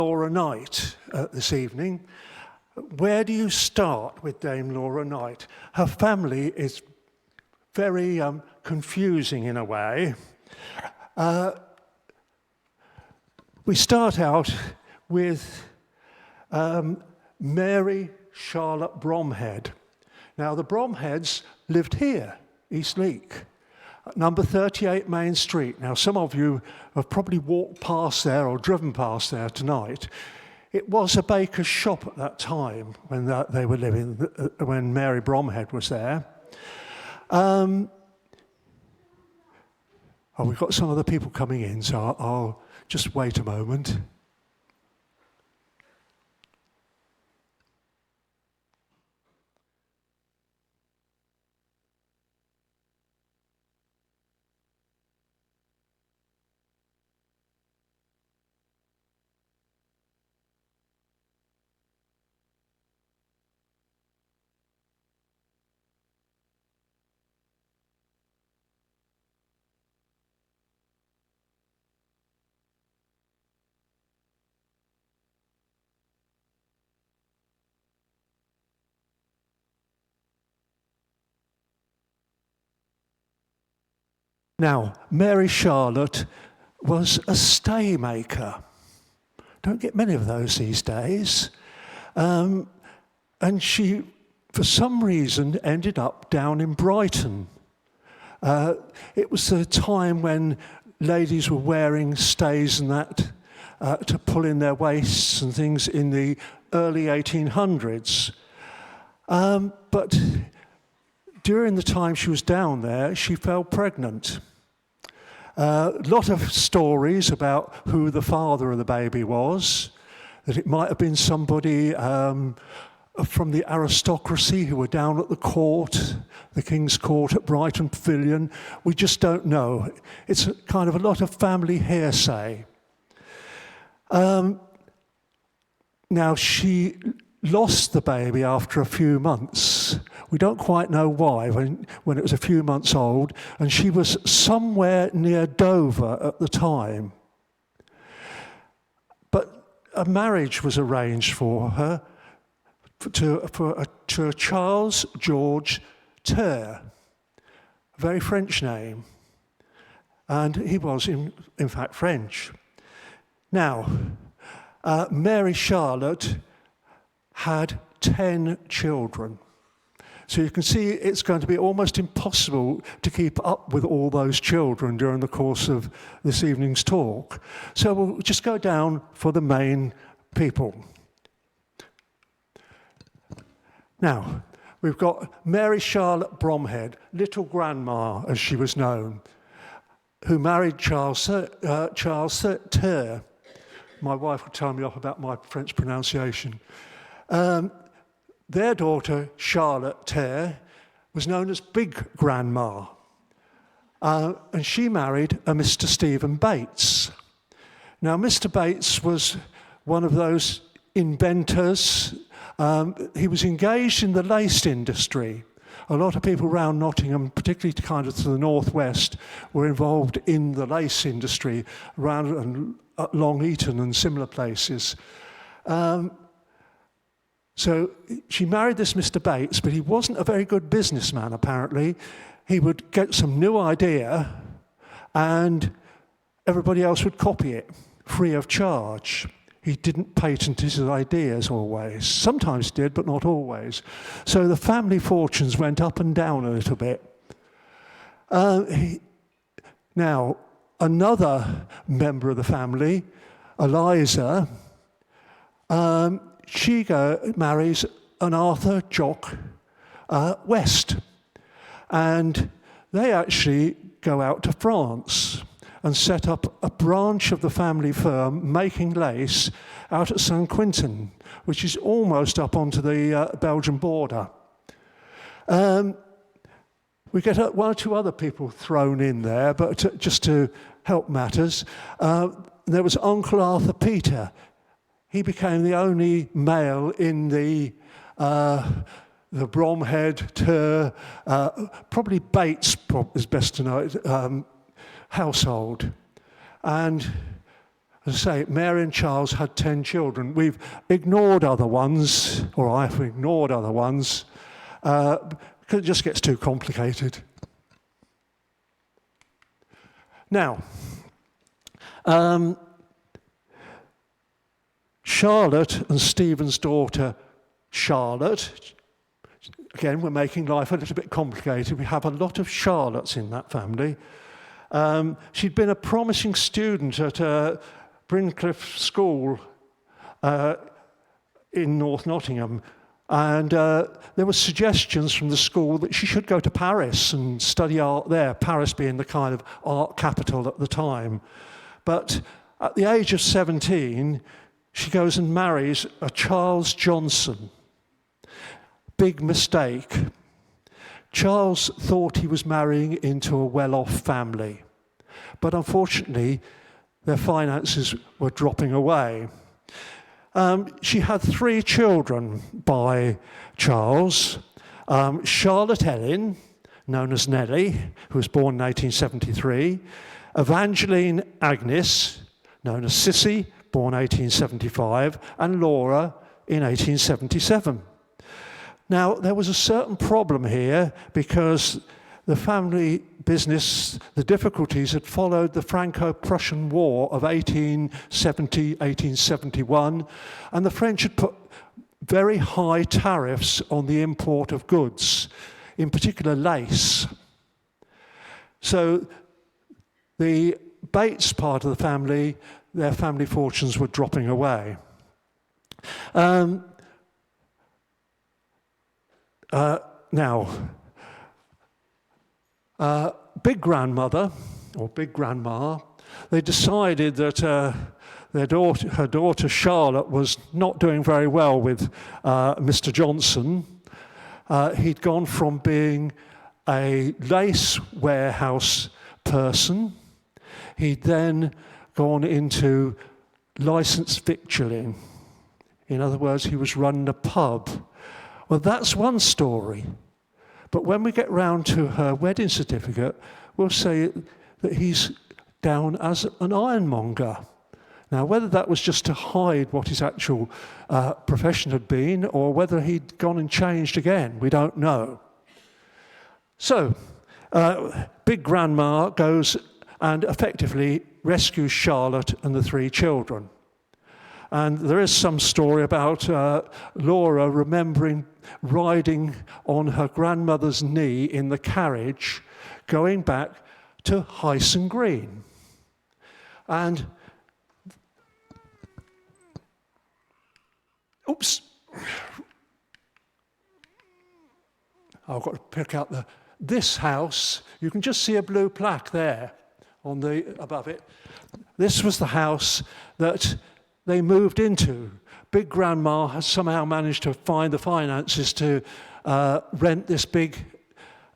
Laura Knight this evening. Where do you start with Dame Laura Knight? Her family is very confusing in a way. We start out with Mary Charlotte Bromhead. Now, the Bromheads lived here, Eastleek, number 38 Main Street. Now, some of you have probably walked past there or driven past there tonight. It was a baker's shop at that time when they were living, when Mary Bromhead was there. We've got some other people coming in, so I'll just wait a moment. Now, Mary Charlotte was a stay maker. Don't get many of those these days. And she, for some reason, ended up down in Brighton. It was a time when ladies were wearing stays and that to pull in their waists and things in the early 1800s. But during the time she was down there, she fell pregnant. A lot of stories about who the father of the baby was, that it might have been somebody from the aristocracy who were down at the court, the King's Court at Brighton Pavilion. We just don't know. It's kind of a lot of family hearsay. Now, she lost the baby after a few months. We don't quite know why, when it was a few months old, and she was somewhere near Dover at the time. But a marriage was arranged for her to Charles George Terre, a very French name, and he was in fact French. Now, Mary Charlotte had 10 children. So you can see it's going to be almost impossible to keep up with all those children during the course of this evening's talk. So we'll just go down for the main people. Now, we've got Mary Charlotte Bromhead, Little Grandma, as she was known, who married Charles Terre. My wife would tell me off about my French pronunciation. Their daughter, Charlotte Terre, was known as Big Grandma. And she married a Mr. Stephen Bates. Now, Mr. Bates was one of those inventors. He was engaged in the lace industry. A lot of people around Nottingham, particularly kind of to the northwest, were involved in the lace industry around Long Eaton and similar places. So she married this Mr. Bates, but he wasn't a very good businessman, apparently. He would get some new idea, and everybody else would copy it, free of charge. He didn't patent his ideas always. Sometimes did, but not always. So the family fortunes went up and down a little bit. Now, another member of the family, Eliza, she marries an Arthur Jock West. And they actually go out to France and set up a branch of the family firm making lace out at Saint-Quentin, which is almost up onto the Belgian border. We get one or two other people thrown in there, but just to help matters. There was Uncle Arthur Peter. He became the only male in the Bromhead, Terre, probably Bates is best to know it, household. And As I say, Mary and Charles had 10 children. We've ignored other ones, or I've ignored other ones, because it just gets too complicated. Now, Charlotte and Stephen's daughter, Charlotte, again, we're making life a little bit complicated. We have a lot of Charlottes in that family. She'd been a promising student at Brincliffe School in North Nottingham, and there were suggestions from the school that she should go to Paris and study art there, Paris being the kind of art capital at the time. But at the age of 17, she goes and marries a Charles Johnson. Big mistake. Charles thought he was marrying into a well-off family, but unfortunately, their finances were dropping away. She had 3 children by Charles. Charlotte Ellen, known as Nellie, who was born in 1873. Evangeline Agnes, known as Sissy, born 1875. And Laura in 1877. Now, there was a certain problem here because the family business, the difficulties had followed the Franco-Prussian War of 1870-1871, and the French had put very high tariffs on the import of goods, in particular lace. So the Bates part of the family, their family fortunes were dropping away. Big grandmother or big grandma, they decided that her daughter Charlotte was not doing very well with Mr. Johnson. He'd gone from being a lace warehouse person. He'd then gone into licensed victualling. In other words, he was running a pub. Well, that's one story. But when we get round to her wedding certificate, we'll say that he's down as an ironmonger. Now, whether that was just to hide what his actual profession had been, or whether he'd gone and changed again, we don't know. So, Big Grandma goes and effectively rescues Charlotte and the 3 children. And there is some story about Laura remembering riding on her grandmother's knee in the carriage going back to Hyson Green. And, oops, I've got to pick out this house. You can just see a blue plaque there above it. This was the house that they moved into. Big Grandma has somehow managed to find the finances to rent this big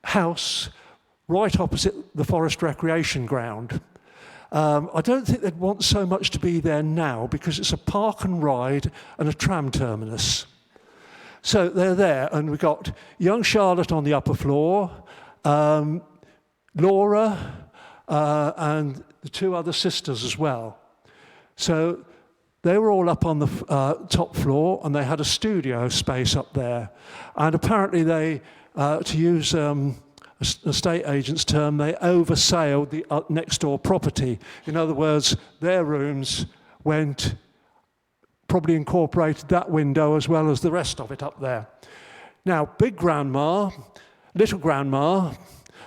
house right opposite the Forest Recreation Ground. I don't think they'd want so much to be there now because it's a park and ride and a tram terminus. So they're there, and we've got young Charlotte on the upper floor, Laura, and the 2 other sisters as well. So they were all up on the top floor, and they had a studio space up there. And apparently they, to use an estate agent's term, they oversailed the next door property. In other words, their rooms probably incorporated that window as well as the rest of it up there. Now, Big Grandma, Little Grandma,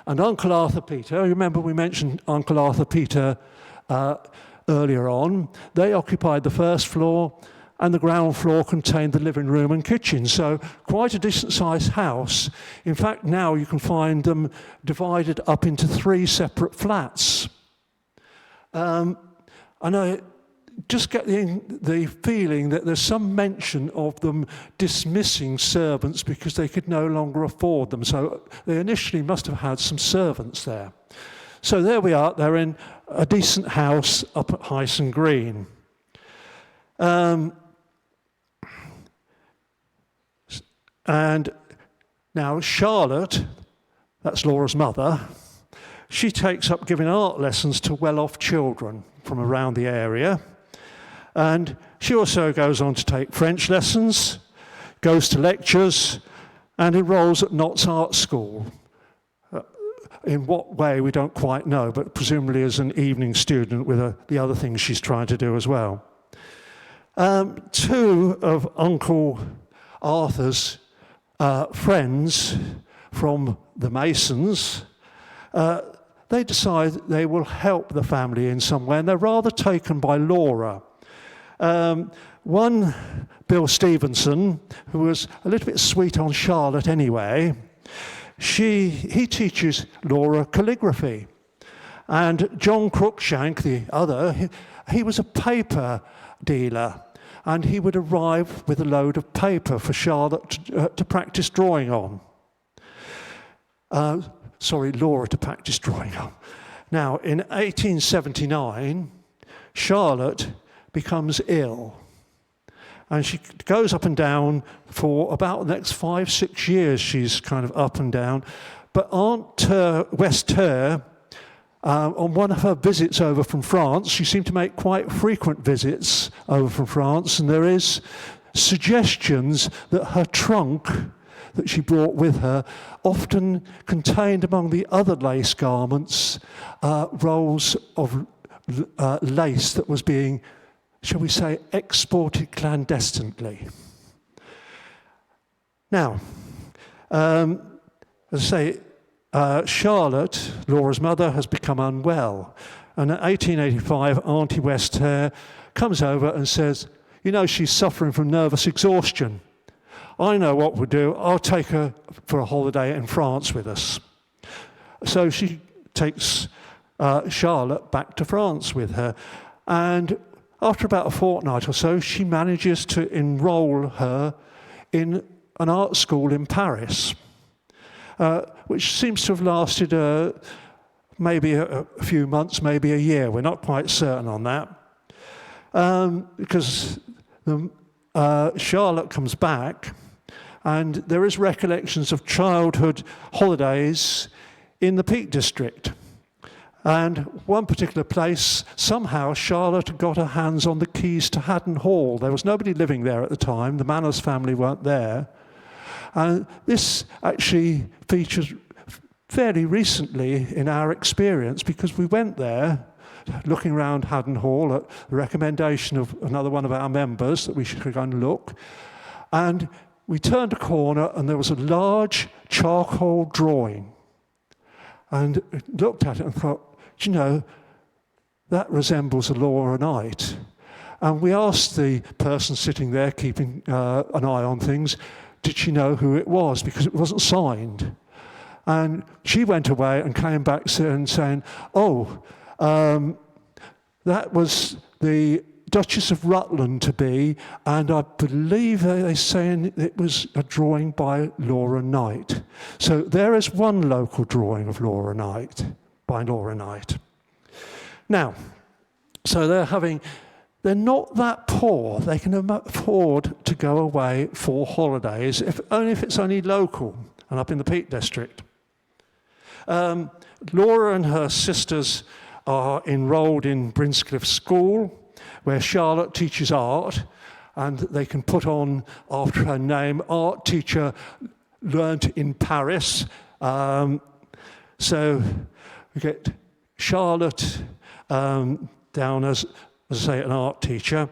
and Uncle Arthur Peter, you remember we mentioned Uncle Arthur Peter earlier on, they occupied the first floor, and the ground floor contained the living room and kitchen. So quite a decent-sized house. In fact, now you can find them divided up into 3 separate flats. And I just get the feeling that there's some mention of them dismissing servants because they could no longer afford them. So they initially must have had some servants there. So there we are. They're in a decent house up at Hyson Green. And now Charlotte, that's Laura's mother, she takes up giving art lessons to well-off children from around the area. And she also goes on to take French lessons, goes to lectures, and enrolls at Notts Art School. In what way, we don't quite know, but presumably as an evening student with the other things she's trying to do as well. Two of Uncle Arthur's friends from the Masons, they decide they will help the family in some way, and they're rather taken by Laura. One, Bill Stevenson, who was a little bit sweet on Charlotte anyway, he teaches Laura calligraphy. And John Cruikshank, the other, he was a paper dealer, and he would arrive with a load of paper for Charlotte to practice drawing on. Laura to practice drawing on. Now, in 1879, Charlotte becomes ill. And she goes up and down for about the next 5-6 years. She's kind of up and down. But Aunt West-Ter, on one of her visits over from France, she seemed to make quite frequent visits over from France, and there is suggestions that her trunk that she brought with her often contained among the other lace garments rolls of lace that was being, shall we say, exported clandestinely. Now, as I say, Charlotte, Laura's mother, has become unwell. And in 1885, Auntie West-Ter comes over and says, you know, she's suffering from nervous exhaustion. I know what we'll do. I'll take her for a holiday in France with us. So she takes Charlotte back to France with her. And after about a fortnight or so, she manages to enroll her in an art school in Paris, which seems to have lasted maybe a few months, maybe a year. We're not quite certain on that. Because Charlotte comes back, and there is recollections of childhood holidays in the Peak District. And one particular place, somehow Charlotte got her hands on the keys to Haddon Hall. There was nobody living there at the time. The Manners family weren't there. And this actually features fairly recently in our experience, because we went there looking around Haddon Hall at the recommendation of another one of our members that we should go and look. And we turned a corner and there was a large charcoal drawing. And looked at it and thought, do you know, that resembles a Laura Knight. And we asked the person sitting there keeping an eye on things, did she know who it was? Because it wasn't signed. And she went away and came back saying, oh, that was the Duchess of Rutland to be, and I believe they're saying it was a drawing by Laura Knight. So there is one local drawing of Laura Knight, by Laura Knight. Now, so they're not that poor. They can afford to go away for holidays, only if it's only local and up in the Peak District. Laura and her sisters are enrolled in Brinscliffe School, where Charlotte teaches art, and they can put on, after her name, art teacher learnt in Paris. So we get Charlotte down as I say, an art teacher,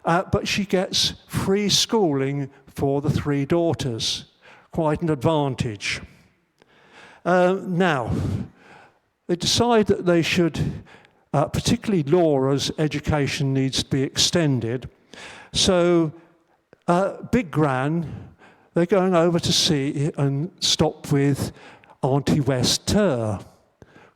but she gets free schooling for the 3 daughters. Quite an advantage. Now, they decide that they should, particularly Laura's education needs to be extended. So Big Gran, they're going over to see and stop with Auntie West-Ter.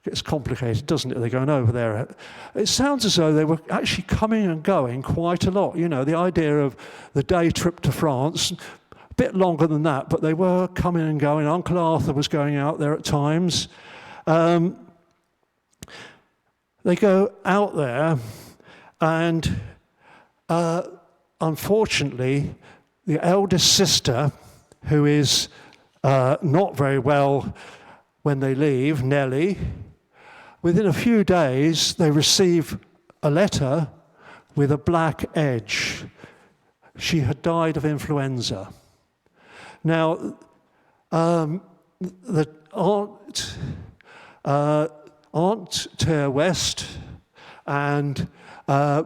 It's complicated, doesn't it? They're going over there. It sounds as though they were actually coming and going quite a lot. You know, the idea of the day trip to France, a bit longer than that, but they were coming and going. Uncle Arthur was going out there at times. They go out there, and unfortunately, the eldest sister, who is not very well when they leave, Nellie, within a few days, they receive a letter with a black edge. She had died of influenza. Now, the Aunt Tear West and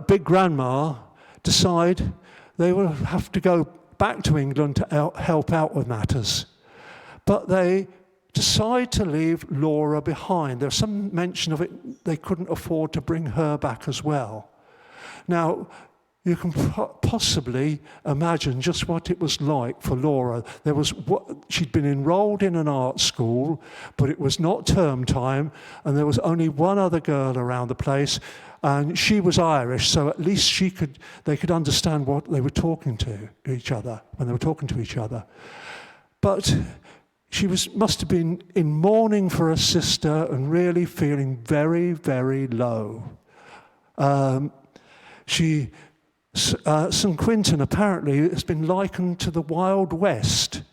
Big Grandma decide they will have to go back to England to help out with matters. But they decide to leave Laura behind. There's some mention of it, they couldn't afford to bring her back as well. Now, you can possibly imagine just what it was like for Laura. She'd been enrolled in an art school, but it was not term time, and there was only one other girl around the place, and she was Irish, so at least they could understand what they were talking to each other when they were talking to each other. But she must have been in mourning for her sister and really feeling very, very low. St. Quentin apparently has been likened to the Wild West.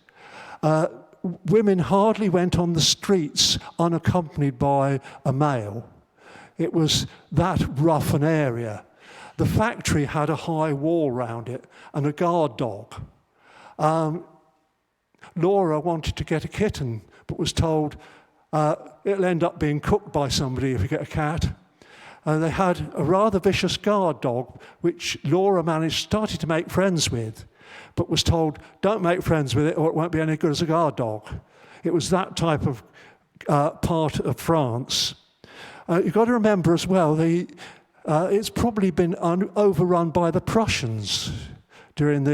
Women hardly went on the streets unaccompanied by a male. It was that rough an area. The factory had a high wall round it and a guard dog. Laura wanted to get a kitten, but was told it'll end up being cooked by somebody if you get a cat. And they had a rather vicious guard dog, which Laura started to make friends with, but was told, don't make friends with it or it won't be any good as a guard dog. It was that type of part of France. You've got to remember as well, it's probably been overrun by the Prussians during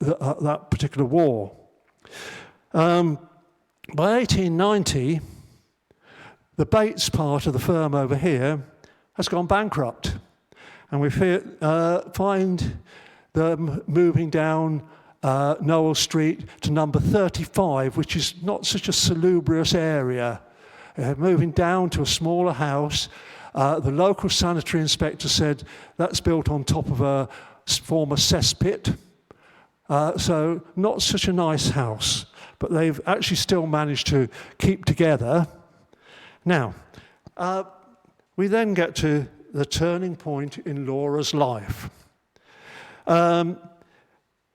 that particular war. By 1890, the Bates part of the firm over here has gone bankrupt. And we find them moving down Noel Street to number 35, which is not such a salubrious area. Moving down to a smaller house. The local sanitary inspector said that's built on top of a former cesspit. So not such a nice house, but they've actually still managed to keep together. Now, we then get to the turning point in Laura's life.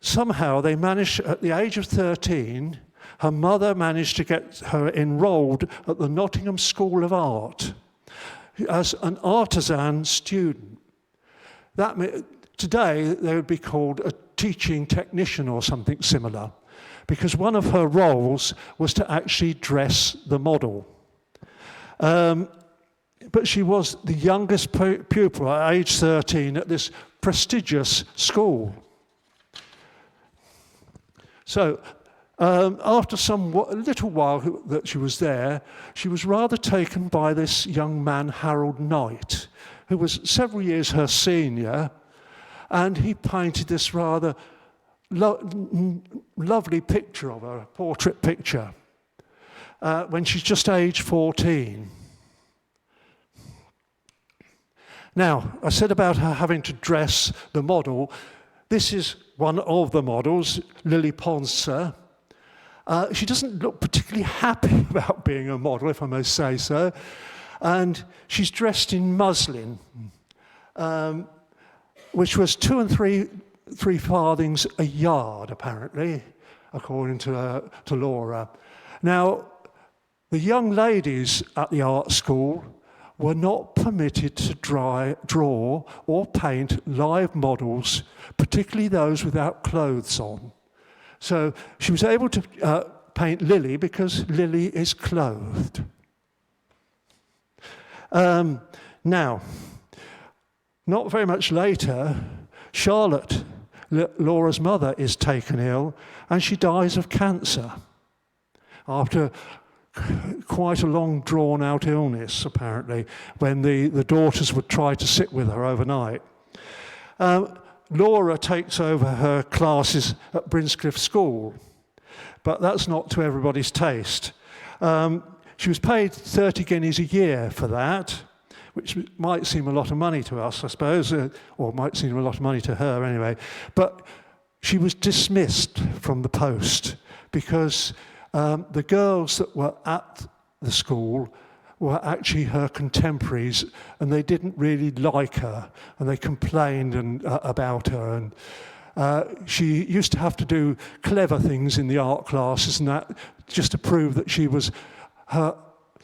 Somehow they managed, at the age of 13, her mother managed to get her enrolled at the Nottingham School of Art as an artisan student. Today they would be called a teaching technician or something similar, because one of her roles was to actually dress the model. But she was the youngest pupil at age 13 at this prestigious school. So after a little while that she was there, she was rather taken by this young man, Harold Knight, who was several years her senior, and he painted this rather lovely picture of her, a portrait picture, when she's just age 14. Now, I said about her having to dress the model. This is one of the models, Lily Ponser. She doesn't look particularly happy about being a model, if I may say so. And she's dressed in muslin, which was 2 and 3 farthings a yard, apparently, according to Laura. Now, the young ladies at the art school were not permitted to draw or paint live models, particularly those without clothes on. So she was able to paint Lily because Lily is clothed. Now, not very much later, Charlotte, Laura's mother, is taken ill and she dies of cancer after quite a long drawn-out illness, apparently, when the daughters would try to sit with her overnight. Laura takes over her classes at Brinscliffe School, but that's not to everybody's taste. She was paid 30 guineas a year for that, which might seem a lot of money to us, I suppose, or might seem a lot of money to her anyway. But she was dismissed from the post because the girls that were at the school were actually her contemporaries, and they didn't really like her, and they complained about her. And she used to have to do clever things in the art classes, and that just to prove that her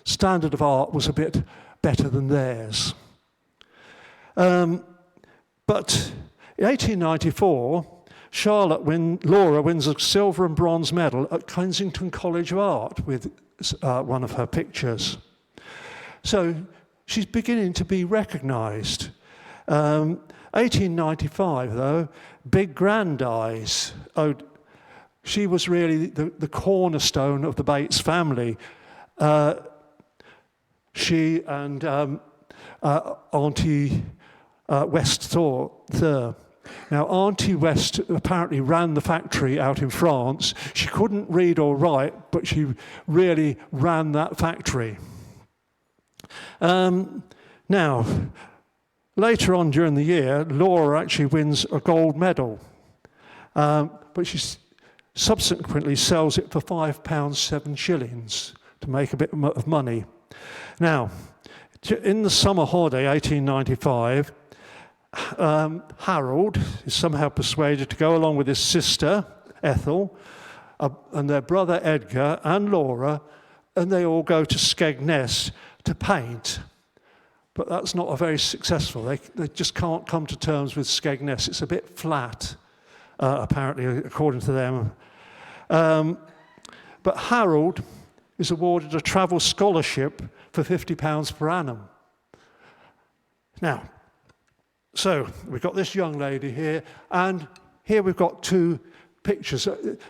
standard of art was a bit better than theirs. But in 1894, Laura wins a silver and bronze medal at Kensington College of Art with one of her pictures. So she's beginning to be recognised. 1895, though, Big Gran dies. Oh, she was really the cornerstone of the Bates family. She and Auntie West Thur. Now, Auntie West apparently ran the factory out in France. She couldn't read or write, but she really ran that factory. Now, later on during the year, Laura actually wins a gold medal, but she subsequently sells it for £5.07 to make a bit of money. Now, in the summer holiday, 1895, Harold is somehow persuaded to go along with his sister, Ethel, and their brother Edgar and Laura, and they all go to Skegness to paint. But that's not a very successful. They just can't come to terms with Skegness. It's a bit flat, apparently, according to them. But Harold is awarded a travel scholarship for £50 per annum. Now, so we've got this young lady here, and here we've got two pictures.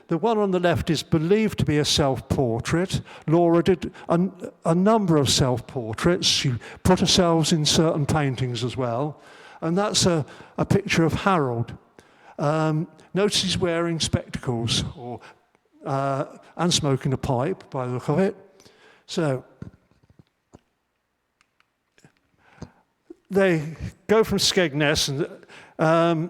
The one on the left is believed to be a self-portrait. Laura did a number of self-portraits. She put herself in certain paintings as well. And that's a picture of Harold. Notice he's wearing spectacles and smoking a pipe, by the look of it. So they go from Skegness, and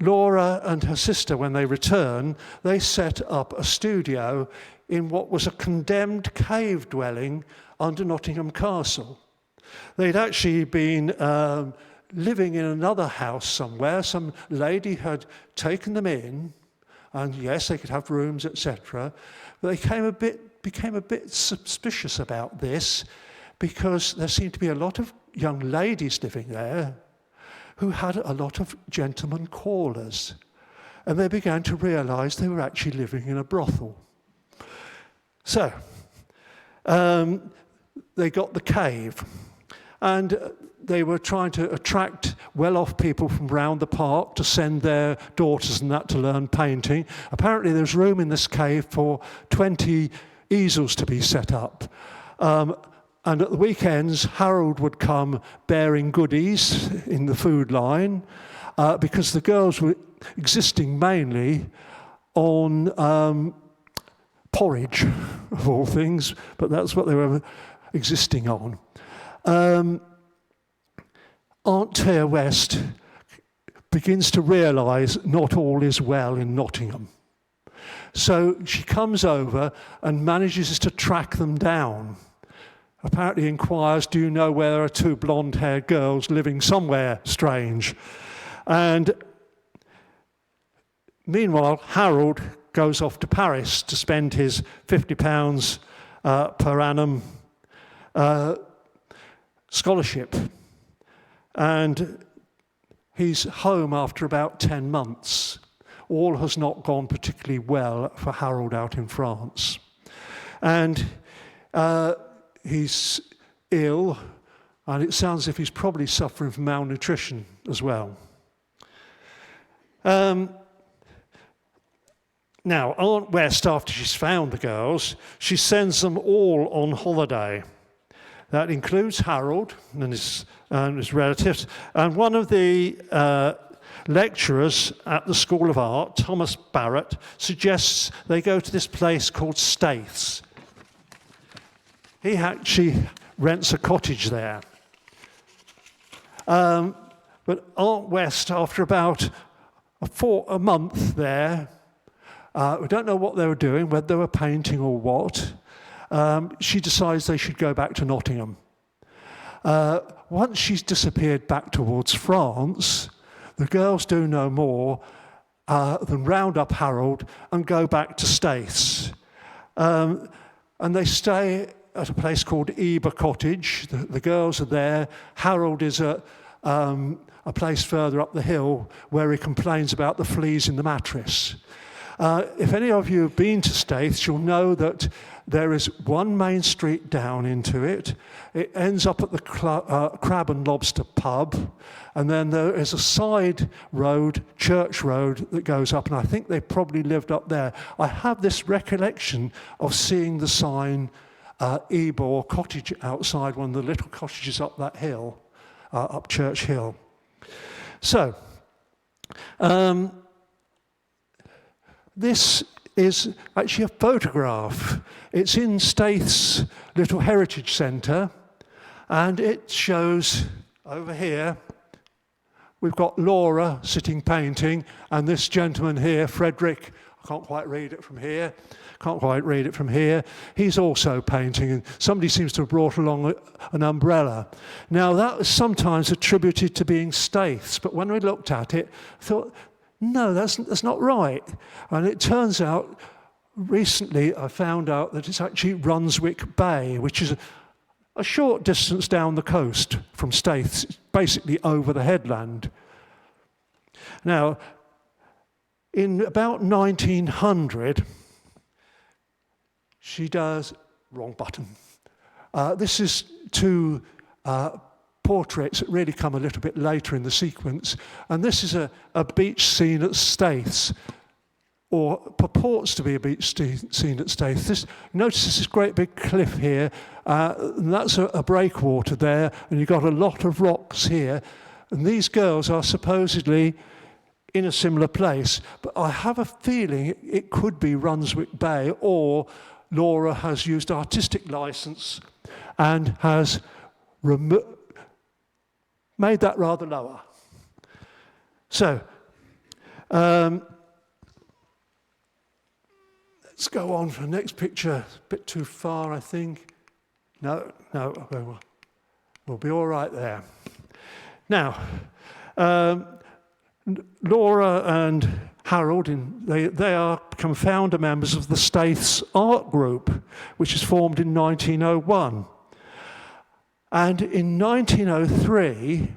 Laura and her sister, when they return, they set up a studio in what was a condemned cave dwelling under Nottingham Castle. They'd actually been living in another house somewhere. Some lady had taken them in, and yes, they could have rooms, etc. But they became a bit suspicious about this, because there seemed to be a lot of young ladies living there who had a lot of gentlemen callers. And they began to realise they were actually living in a brothel. So, they got the cave, and they were trying to attract well-off people from round the park to send their daughters and that to learn painting. Apparently there's room in this cave for 20 easels to be set up. And at the weekends, Harold would come bearing goodies in the food line, because the girls were existing mainly on porridge, of all things, but that's what they were existing on. Aunt Tia West begins to realise not all is well in Nottingham. So she comes over and manages to track them down. Apparently inquires, do you know where there are two blonde-haired girls living somewhere strange? And meanwhile, Harold goes off to Paris to spend his £50 per annum scholarship. And he's home after about 10 months. All has not gone particularly well for Harold out in France. And he's ill, and it sounds as if he's probably suffering from malnutrition as well. Now, Aunt West, after she's found the girls, she sends them all on holiday. That includes Harold and his relatives. And one of the lecturers at the School of Art, Thomas Barrett, suggests they go to this place called Staithes. He actually rents a cottage there. But Aunt West, after about a month there, we don't know what they were doing, whether they were painting or what, she decides they should go back to Nottingham. Once she's disappeared back towards France, the girls do no more than round up Harold and go back to Staithes. And they stay at a place called Eber Cottage. The girls are there. Harold is at a place further up the hill where he complains about the fleas in the mattress. If any of you have been to Staithes, you'll know that there is one main street down into it. It ends up at the Crab and Lobster pub, and then there is a side road, Church Road, that goes up, and I think they probably lived up there. I have this recollection of seeing the sign Ebor Cottage outside one of the little cottages up that hill, up Church Hill. So, this is actually a photograph. It's in Staithes Little Heritage Centre, and it shows over here, we've got Laura sitting painting, and this gentleman here, Frederick, I can't quite read it from here, he's also painting, and somebody seems to have brought along an umbrella. Now, that was sometimes attributed to being Staithes, but when we looked at it, I thought, no, that's not right. And it turns out, recently I found out that it's actually Runswick Bay, which is a short distance down the coast from Staithes, it's basically over the headland. Now, in about 1900, she does, wrong button. This is two portraits that really come a little bit later in the sequence, and this is a beach scene at Staithes, or purports to be a beach scene at Staithes. Notice this great big cliff here, and that's a breakwater there, and you've got a lot of rocks here, and these girls are supposedly in a similar place, but I have a feeling it could be Runswick Bay, or Laura has used artistic license and has made that rather lower. So, let's go on for the next picture. A bit too far, I think. No, we'll be all right there. Now, Laura and Harold, they are become founder members of the Staithes Art Group, which is formed in 1901. And in 1903,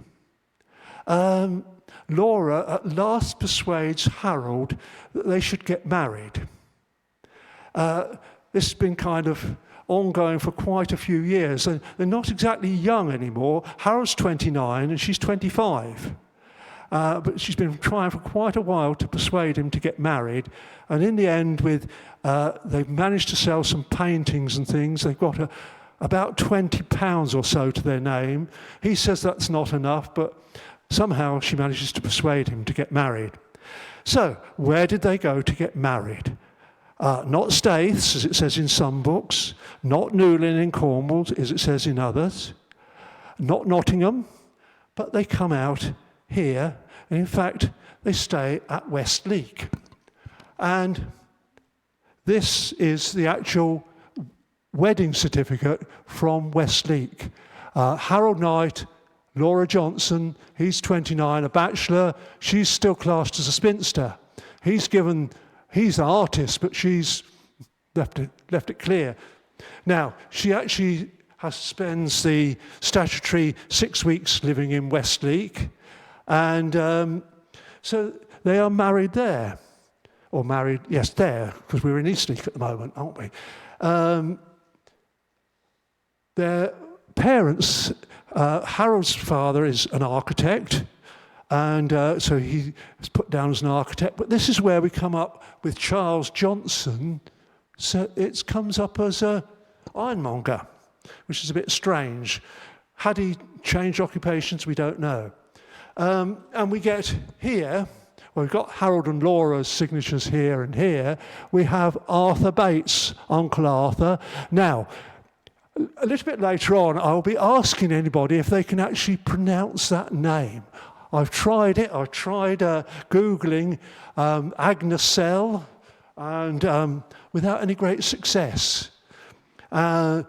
Laura at last persuades Harold that they should get married. This has been kind of ongoing for quite a few years. They're not exactly young anymore. Harold's 29 and she's 25. But she's been trying for quite a while to persuade him to get married. And in the end, they've managed to sell some paintings and things. They've got about £20 or so to their name. He says that's not enough, but somehow she manages to persuade him to get married. So, where did they go to get married? Not Staithes, as it says in some books, not Newlyn in Cornwall, as it says in others, not Nottingham, but they come out here, and in fact, they stay at Westleek. And this is the actual wedding certificate from Westleek. Harold Knight, Laura Johnson, he's 29, a bachelor, she's still classed as a spinster. He's an artist, but she's left it clear. Now, she actually spends the statutory 6 weeks living in Westleek, and so they are married there. Or married, yes, there, because we're in Eastleek at the moment, aren't we? Their parents, Harold's father is an architect, and so he is put down as an architect, but this is where we come up with Charles Johnson. So it comes up as an ironmonger, which is a bit strange. Had he changed occupations? We don't know. And we get here, well, we've got Harold and Laura's signatures here and here. We have Arthur Bates, Uncle Arthur. Now, a little bit later on, I'll be asking anybody if they can actually pronounce that name. I've tried it. I've tried Googling Agneselle, and without any great success. And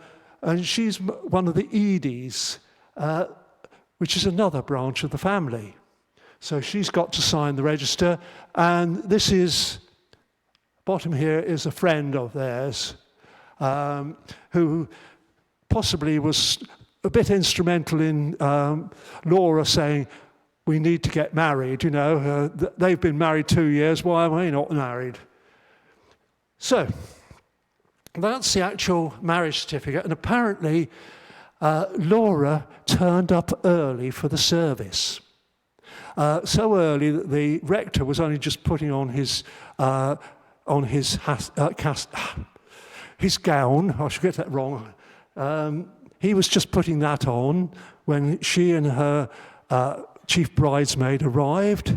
she's one of the Edys, which is another branch of the family. So she's got to sign the register, and this is, bottom here is a friend of theirs who possibly was a bit instrumental in Laura saying, we need to get married, you know. They've been married 2 years, why are we not married? So, that's the actual marriage certificate, and apparently Laura turned up early for the service. So early that the rector was only just putting on his gown. I should get that wrong. He was just putting that on when she and her chief bridesmaid arrived.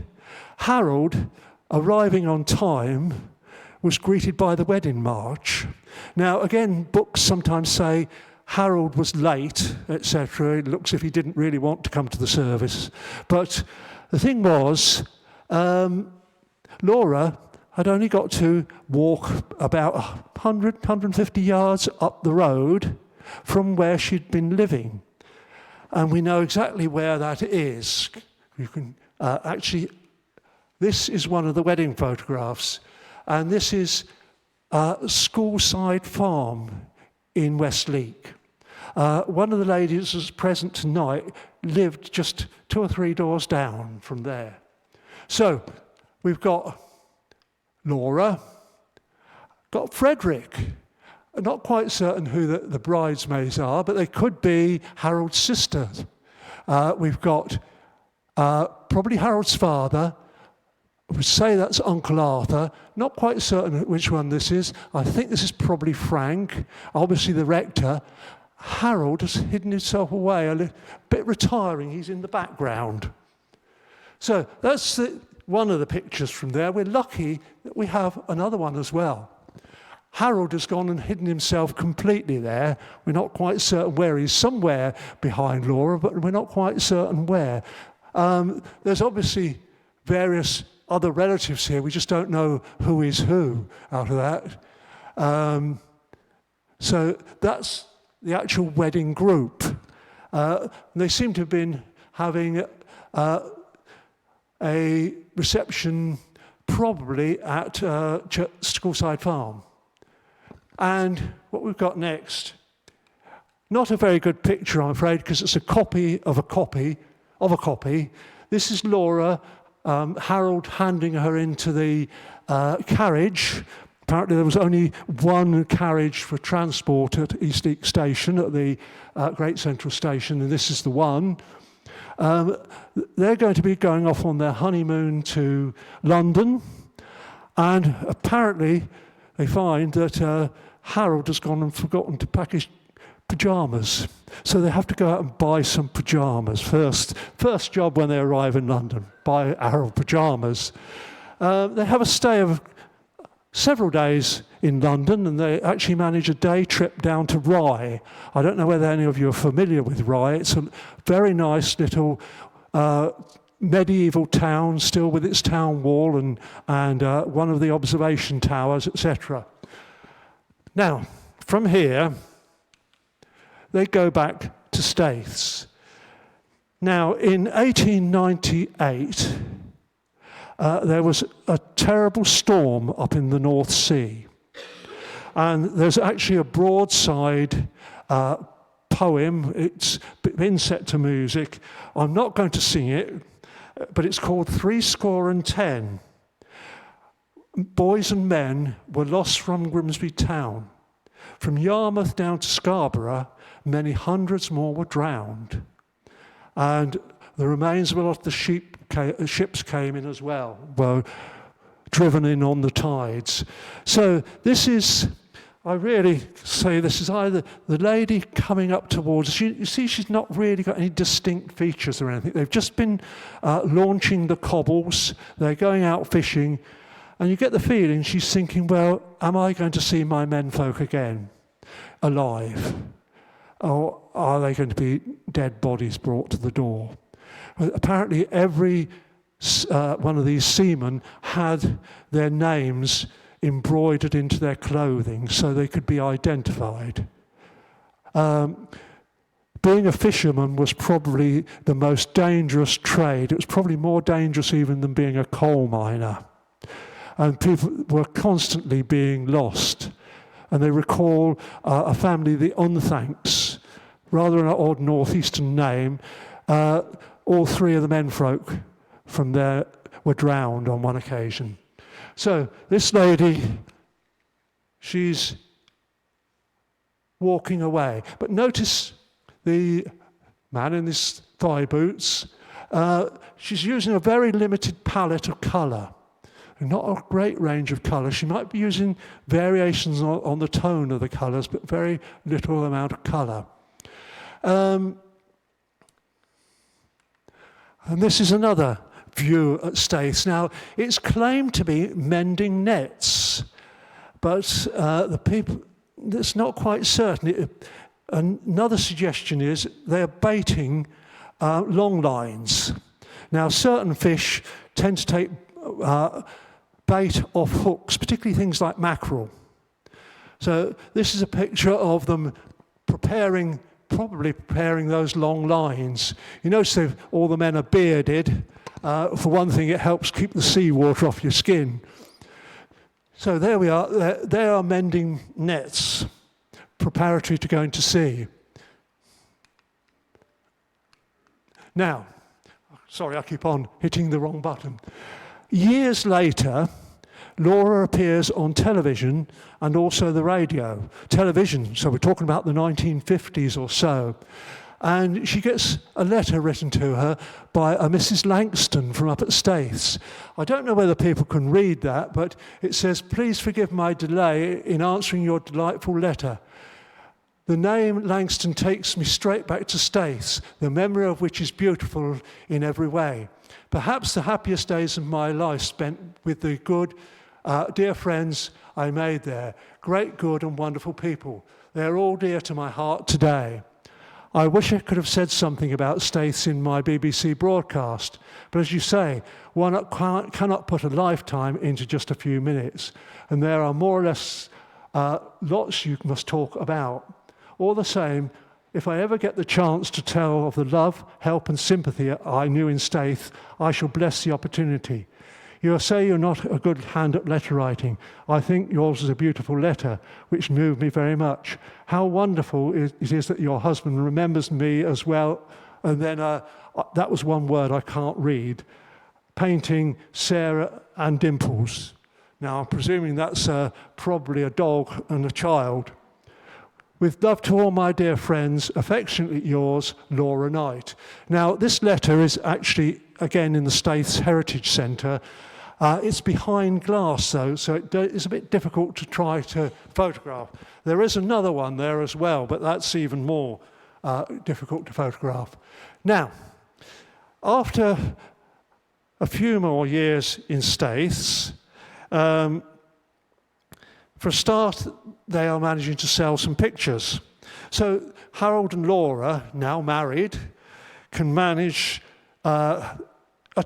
Harold, arriving on time, was greeted by the wedding march. Now, again, books sometimes say Harold was late, etc. It looks as if he didn't really want to come to the service. But the thing was, Laura had only got to walk about 100, 150 yards up the road from where she'd been living. And we know exactly where that is. You can actually, this is one of the wedding photographs. And this is Schoolside Farm in Westleek. One of the ladies who's present tonight lived just 2 or 3 doors down from there. So we've got Laura, got Frederick. Not quite certain who the bridesmaids are, but they could be Harold's sister. We've got probably Harold's father. I would say that's Uncle Arthur. Not quite certain which one this is. I think this is probably Frank. Obviously the rector. Harold has hidden himself away, a bit retiring. He's in the background. So that's one of the pictures from there. We're lucky that we have another one as well. Harold has gone and hidden himself completely there. We're not quite certain where. He's somewhere behind Laura, but we're not quite certain where. There's obviously various other relatives here. We just don't know who is who out of that. So that's the actual wedding group. They seem to have been having a reception probably at Schoolside Farm. And what we've got next, not a very good picture, I'm afraid, because it's a copy of a copy of a copy. This is Laura, Harold handing her into the carriage. Apparently there was only one carriage for transport at Eastleek Station, at the Great Central Station, and this is the one. They're going to be going off on their honeymoon to London, and apparently they find that Harold has gone and forgotten to pack his pyjamas. So they have to go out and buy some pyjamas. First job when they arrive in London, buy Harold pyjamas. They have a stay of several days in London, and they actually manage a day trip down to Rye. I don't know whether any of you are familiar with Rye. It's a very nice little medieval town, still with its town wall and one of the observation towers, etc. Now, from here, they go back to Staithes. Now, in 1898, there was a terrible storm up in the North Sea. And there's actually a broadside poem. It's been set to music. I'm not going to sing it, but it's called 70. Boys and men were lost from Grimsby town. From Yarmouth down to Scarborough, many hundreds more were drowned. And the remains of a lot of the ships came in as well, were driven in on the tides. So this is, I really say this is either the lady coming up towards us. You see, she's not really got any distinct features or anything. They've just been launching the cobbles. They're going out fishing. And you get the feeling she's thinking, well, am I going to see my menfolk again, alive? Or are they going to be dead bodies brought to the door? Well, apparently every one of these seamen had their names embroidered into their clothing so they could be identified. being a fisherman was probably the most dangerous trade. It was probably more dangerous even than being a coal miner. And people were constantly being lost. And they recall a family, the Unthanks, rather an odd northeastern name. All three of the menfolk from there were drowned on one occasion. So this lady, she's walking away. But notice the man in his thigh boots. She's using a very limited palette of colour. Not a great range of colours. She might be using variations on the tone of the colours, but very little amount of colour. And this is another view at Staithes. Now, it's claimed to be mending nets, but the people, it's not quite certain. Another suggestion is they're baiting long lines. Now, certain fish tend to take bait off hooks, particularly things like mackerel. So this is a picture of them probably preparing those long lines. You notice that all the men are bearded. For one thing, it helps keep the seawater off your skin. So there we are. They are mending nets, preparatory to going to sea. Now, sorry, I keep on hitting the wrong button. Years later, Laura appears on television and also the radio. Television, so we're talking about the 1950s or so. And she gets a letter written to her by a Mrs. Langston from up at Staithes. I don't know whether people can read that, but it says, "Please forgive my delay in answering your delightful letter. The name Langston takes me straight back to Staithes, the memory of which is beautiful in every way. Perhaps the happiest days of my life spent with the good, dear friends I made there. Great, good and wonderful people. They're all dear to my heart today. I wish I could have said something about Staithes in my BBC broadcast, but as you say, one cannot put a lifetime into just a few minutes, and there are more or less lots you must talk about. All the same, if I ever get the chance to tell of the love, help and sympathy I knew in Staithes, I shall bless the opportunity. You say you're not a good hand at letter writing. I think yours is a beautiful letter, which moved me very much. How wonderful it is that your husband remembers me as well." And then that was one word I can't read. Painting Sarah and Dimples. Now, I'm presuming that's probably a dog and a child. "With love to all my dear friends, affectionately yours, Laura Knight." Now, this letter is actually, again, in the Staithes Heritage Centre. It's behind glass, though, so it's a bit difficult to try to photograph. There is another one there as well, but that's even more difficult to photograph. Now, after a few more years in Staithes, for a start, they are managing to sell some pictures. So Harold and Laura, now married, can manage a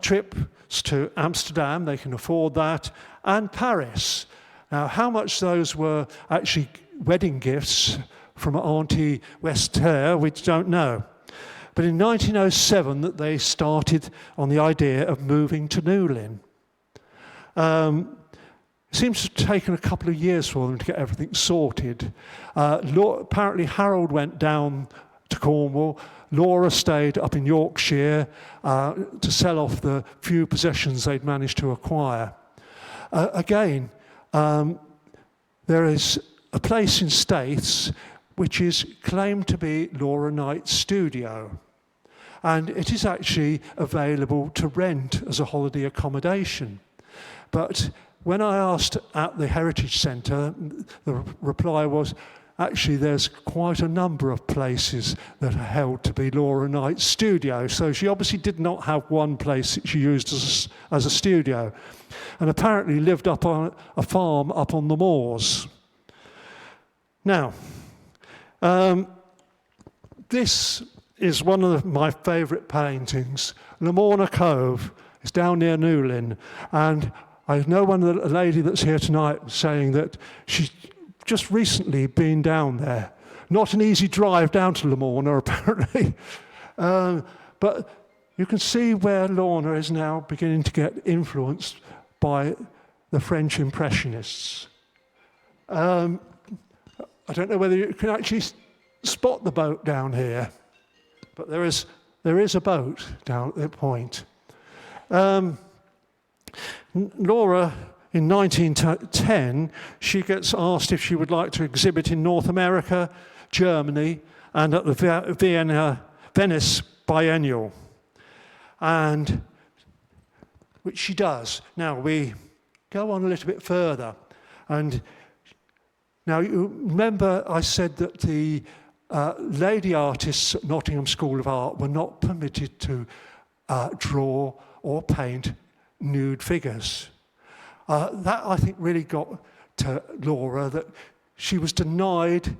trip to Amsterdam, they can afford that, and Paris. Now, how much those were actually wedding gifts from Auntie Westhair, we don't know. But in 1907, that they started on the idea of moving to Newlyn. It seems to have taken a couple of years for them to get everything sorted. Apparently, Harold went down to Cornwall. Laura stayed up in Yorkshire to sell off the few possessions they'd managed to acquire. Again, there is a place in Staithes which is claimed to be Laura Knight's studio. And it is actually available to rent as a holiday accommodation. But when I asked at the Heritage Centre, the reply was, actually, there's quite a number of places that are held to be Laura Knight's studio. So she obviously did not have one place that she used as a studio. And apparently lived up on a farm up on the moors. Now, this is one of my favourite paintings. Lamorna Cove. It's down near Newlyn. And I know a lady that's here tonight was saying that she's just recently been down there Not an easy drive down to Lamorna, apparently. But you can see where Lorna is now beginning to get influenced by the French Impressionists. I don't know whether you can actually spot the boat down here, but there is a boat down at that point. Laura, in 1910, she gets asked if she would like to exhibit in North America, Germany, and at the Venice Biennial, and which she does. Now we go on a little bit further, and now you remember I said that the lady artists at Nottingham School of Art were not permitted to draw or paint nude figures. That, I think, really got to Laura, that she was denied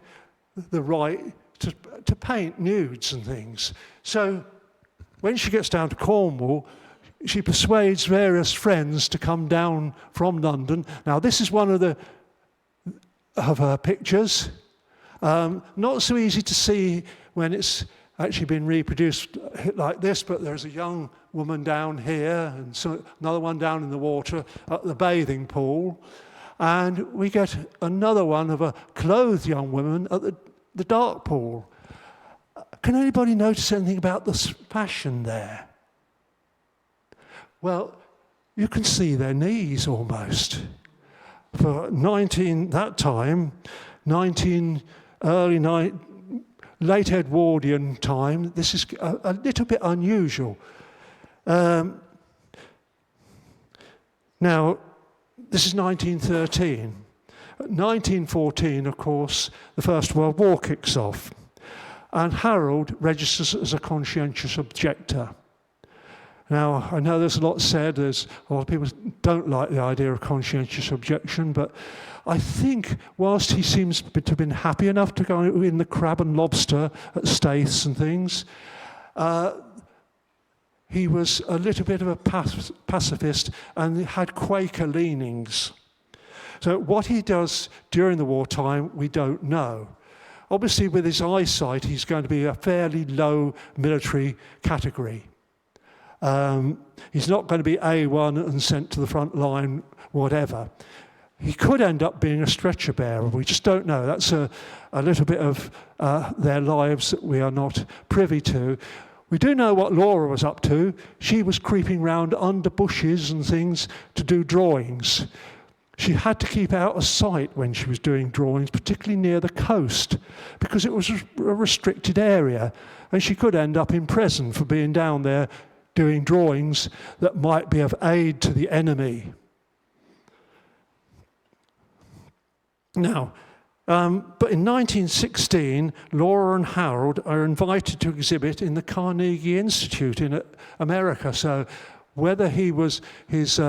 the right to paint nudes and things. So when she gets down to Cornwall, she persuades various friends to come down from London. Now, this is one of her pictures. Not so easy to see when it's actually been reproduced like this, but there's a young woman down here and so another one down in the water at the bathing pool. And we get another one of a clothed young woman at the dark pool. Can anybody notice anything about the fashion there? Well, you can see their knees almost. For that time, late Edwardian time, this is a little bit unusual. Now, this is 1913. 1914, of course, the First World War kicks off, and Harold registers as a conscientious objector. Now, I know there's a lot said, there's a lot of people don't like the idea of conscientious objection, but I think whilst he seems to have been happy enough to go in the crab and lobster at Staith's and things, he was a little bit of a pacifist and had Quaker leanings. So what he does during the wartime, we don't know. Obviously, with his eyesight, he's going to be a fairly low military category. He's not going to be A1 and sent to the front line, whatever. He could end up being a stretcher bearer. We just don't know. That's a little bit of their lives that we are not privy to. We do know what Laura was up to. She was creeping round under bushes and things to do drawings. She had to keep out of sight when she was doing drawings, particularly near the coast, because it was a restricted area, and she could end up in prison for being down there doing drawings that might be of aid to the enemy. Now, but in 1916, Laura and Harold are invited to exhibit in the Carnegie Institute in America. So whether he was his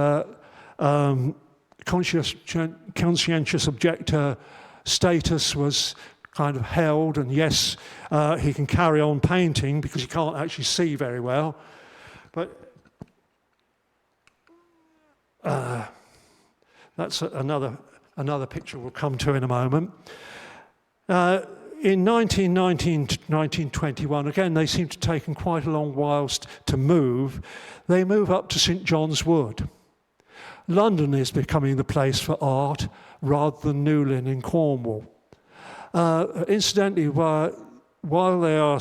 conscientious objector status was kind of held, and yes, he can carry on painting because he can't actually see very well. But that's another picture we'll come to in a moment. In 1919 to 1921, again, they seem to have taken quite a long while to move. They move up to St John's Wood. London is becoming the place for art rather than Newlyn in Cornwall. Incidentally, while they are...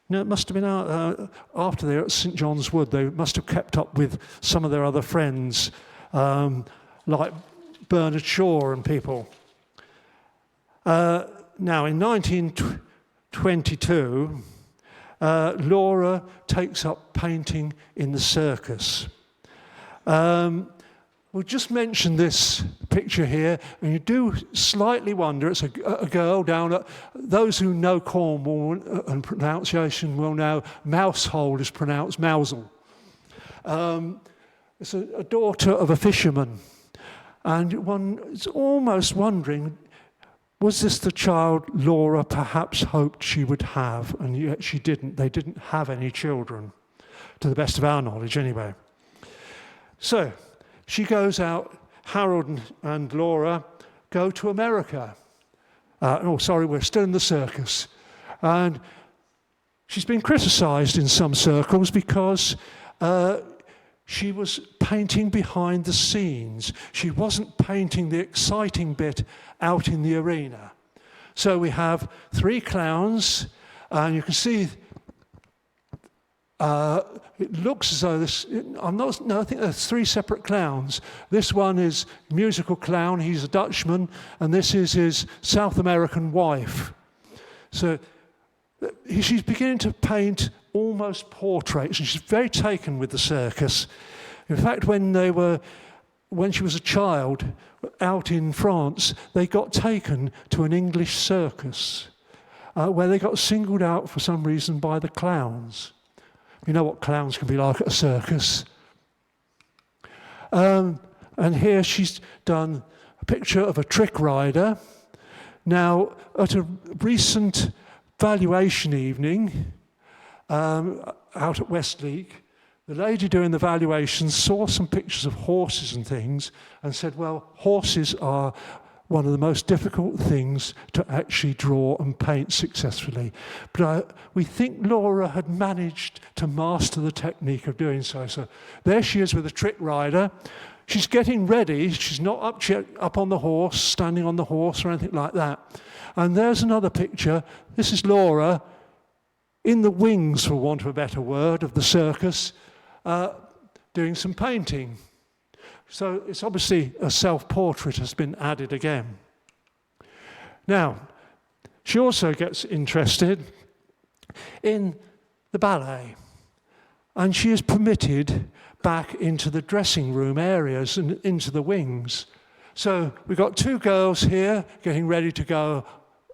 No, it must have been after they're at St John's Wood, they must have kept up with some of their other friends, like Bernard Shaw and people. Now, in 1922, Laura takes up painting in the circus. We'll just mention this picture here, and you do slightly wonder, it's a girl down at, those who know Cornwall and pronunciation will know Mousehole is pronounced Mousel. It's a daughter of a fisherman, and one is almost wondering, was this the child Laura perhaps hoped she would have, and yet she didn't. They didn't have any children, to the best of our knowledge anyway. So, she goes out, Harold and Laura go to America. We're still in the circus. And she's been criticised in some circles because she was painting behind the scenes. She wasn't painting the exciting bit out in the arena. So we have 3 clowns, and you can see it looks as though I think there's 3 separate clowns. This one is musical clown, he's a Dutchman, and this is his South American wife. So she's beginning to paint almost portraits, and she's very taken with the circus. In fact, when she was a child out in France, they got taken to an English circus where they got singled out for some reason by the clowns. You know what clowns can be like at a circus. And here she's done a picture of a trick rider. Now, at a recent valuation evening out at Westleek, the lady doing the valuation saw some pictures of horses and things and said, well, horses are one of the most difficult things to actually draw and paint successfully. But we think Laura had managed to master the technique of doing so. So there she is with a trick rider. She's getting ready. She's not up on the horse, standing on the horse or anything like that. And there's another picture. This is Laura in the wings, for want of a better word, of the circus, doing some painting. So it's obviously a self-portrait has been added again. Now, she also gets interested in the ballet, and she is permitted back into the dressing room areas and into the wings. So we've got 2 girls here getting ready to go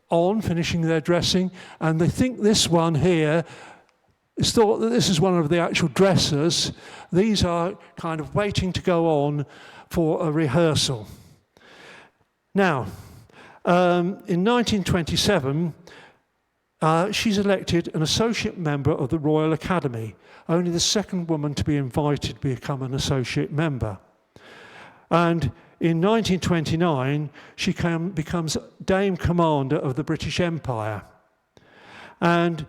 on, finishing their dressing, and they think this one here is thought that this is one of the actual dressers. These are kind of waiting to go on for a rehearsal. Now, in 1927, she's elected an associate member of the Royal Academy, only the 2nd woman to be invited to become an associate member. And in 1929, she becomes Dame Commander of the British Empire. And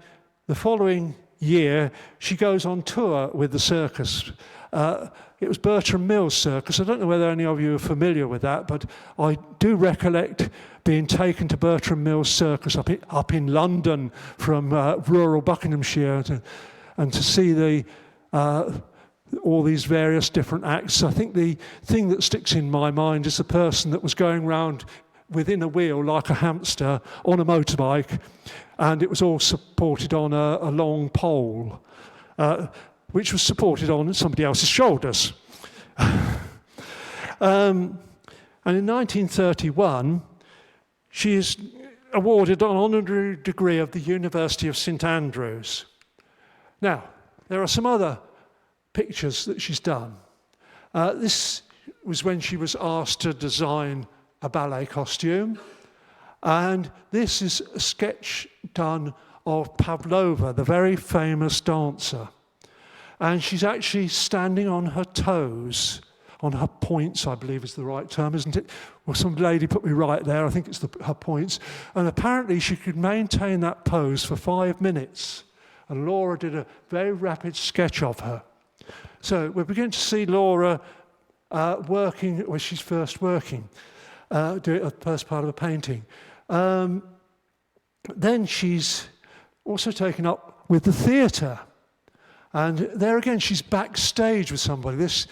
the following year, she goes on tour with the circus. It was Bertram Mills Circus. I don't know whether any of you are familiar with that, but I do recollect being taken to Bertram Mills Circus up in London from rural Buckinghamshire and to see all these various different acts. I think the thing that sticks in my mind is the person that was going round within a wheel like a hamster on a motorbike, and it was all supported on a long pole, which was supported on somebody else's shoulders. And in 1931, she is awarded an honorary degree of the University of St Andrews. Now, there are some other pictures that she's done. This was when she was asked to design a ballet costume. And this is a sketch done of Pavlova, the very famous dancer. And she's actually standing on her toes, on her points, I believe is the right term, isn't it? Well, some lady put me right there, I think it's her points. And apparently she could maintain that pose for 5 minutes. And Laura did a very rapid sketch of her. So we're beginning to see Laura working where she's first working, doing the first part of a painting. Then she's also taken up with the theatre. And there again, she's backstage with somebody. This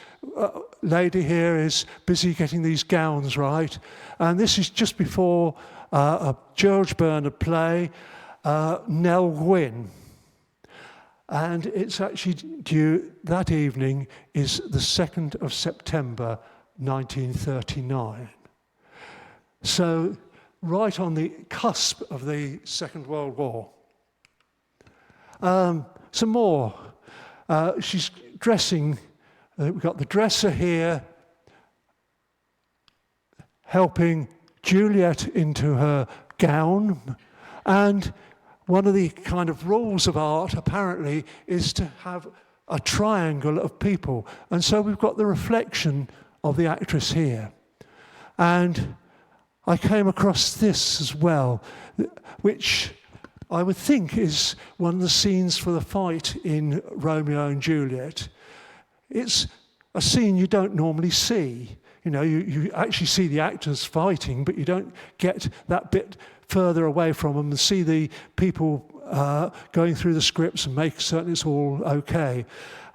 lady here is busy getting these gowns right. And this is just before a George Bernard play, Nell Gwyn. And it's actually due, that evening is the 2nd of September, 1939. So, right on the cusp of the Second World War. Some more. She's dressing, we've got the dresser here, helping Juliet into her gown, and one of the kind of rules of art, apparently, is to have a triangle of people. And so we've got the reflection of the actress here. And I came across this as well, which I would think is one of the scenes for the fight in Romeo and Juliet. It's a scene you don't normally see. You know, you actually see the actors fighting, but you don't get that bit further away from them and see the people going through the scripts and make certain it's all okay.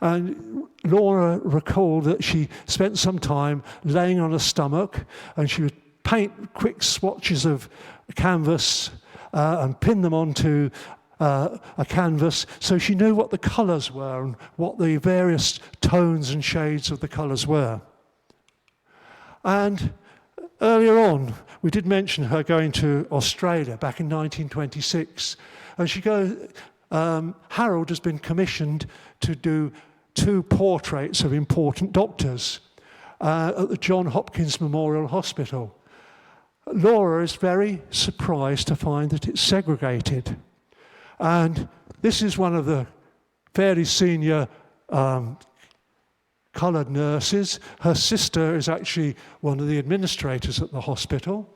And Laura recalled that she spent some time laying on her stomach, and she would paint quick swatches of canvas and pin them onto a canvas, so she knew what the colours were and what the various tones and shades of the colours were. And earlier on, we did mention her going to Australia back in 1926. And she goes, Harold has been commissioned to do 2 portraits of important doctors at the Johns Hopkins Memorial Hospital. Laura is very surprised to find that it's segregated. And this is one of the fairly senior coloured nurses. Her sister is actually one of the administrators at the hospital.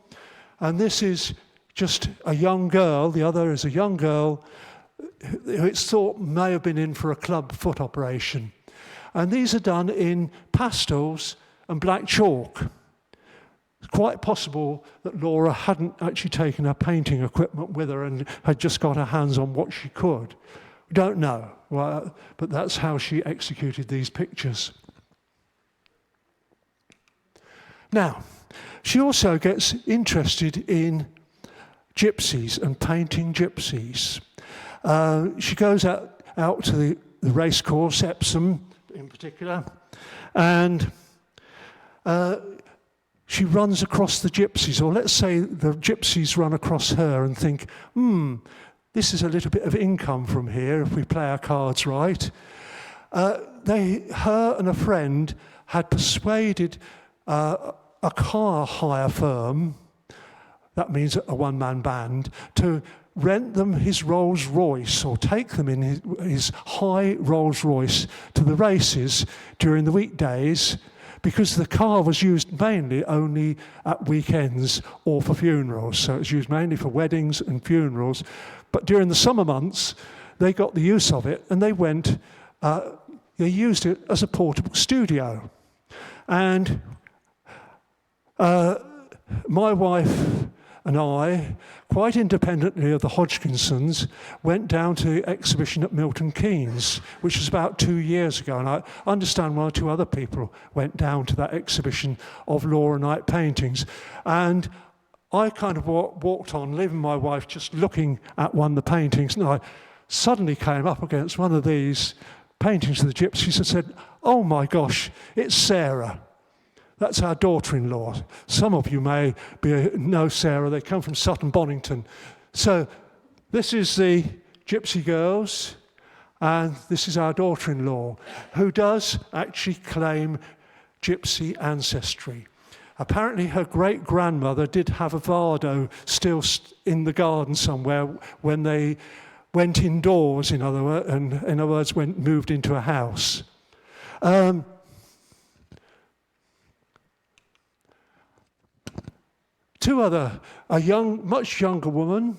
And this is just a young girl. The other is a young girl who it's thought may have been in for a club foot operation. And these are done in pastels and black chalk. It's quite possible that Laura hadn't actually taken her painting equipment with her and had just got her hands on what she could. We don't know, well, but that's how she executed these pictures. Now, she also gets interested in gypsies and painting gypsies. She goes out to the racecourse, Epsom in particular, and she runs across the gypsies, or let's say the gypsies run across her and think, this is a little bit of income from here if we play our cards right. Her and a friend had persuaded a car hire firm, that means a one-man band, to rent them his Rolls Royce or take them in his high Rolls Royce to the races during the weekdays, because the car was used mainly only at weekends or for funerals. So it's used mainly for weddings and funerals. But during the summer months, they got the use of it, and they used it as a portable studio. And my wife and I, quite independently of the Hodgkinsons, went down to the exhibition at Milton Keynes, which was about 2 years ago. And I understand 1 or 2 other people went down to that exhibition of Laura Knight paintings. And I kind of walked on, leaving my wife just looking at one of the paintings, and I suddenly came up against one of these paintings of the gypsies and said, "Oh my gosh, it's Sarah. That's our daughter-in-law." Some of you may know Sarah. They come from Sutton Bonington. So this is the Gypsy Girls, and this is our daughter-in-law, who does actually claim gypsy ancestry. Apparently her great-grandmother did have a Vardo still in the garden somewhere when they went indoors, in other words, moved into a house. Much younger woman,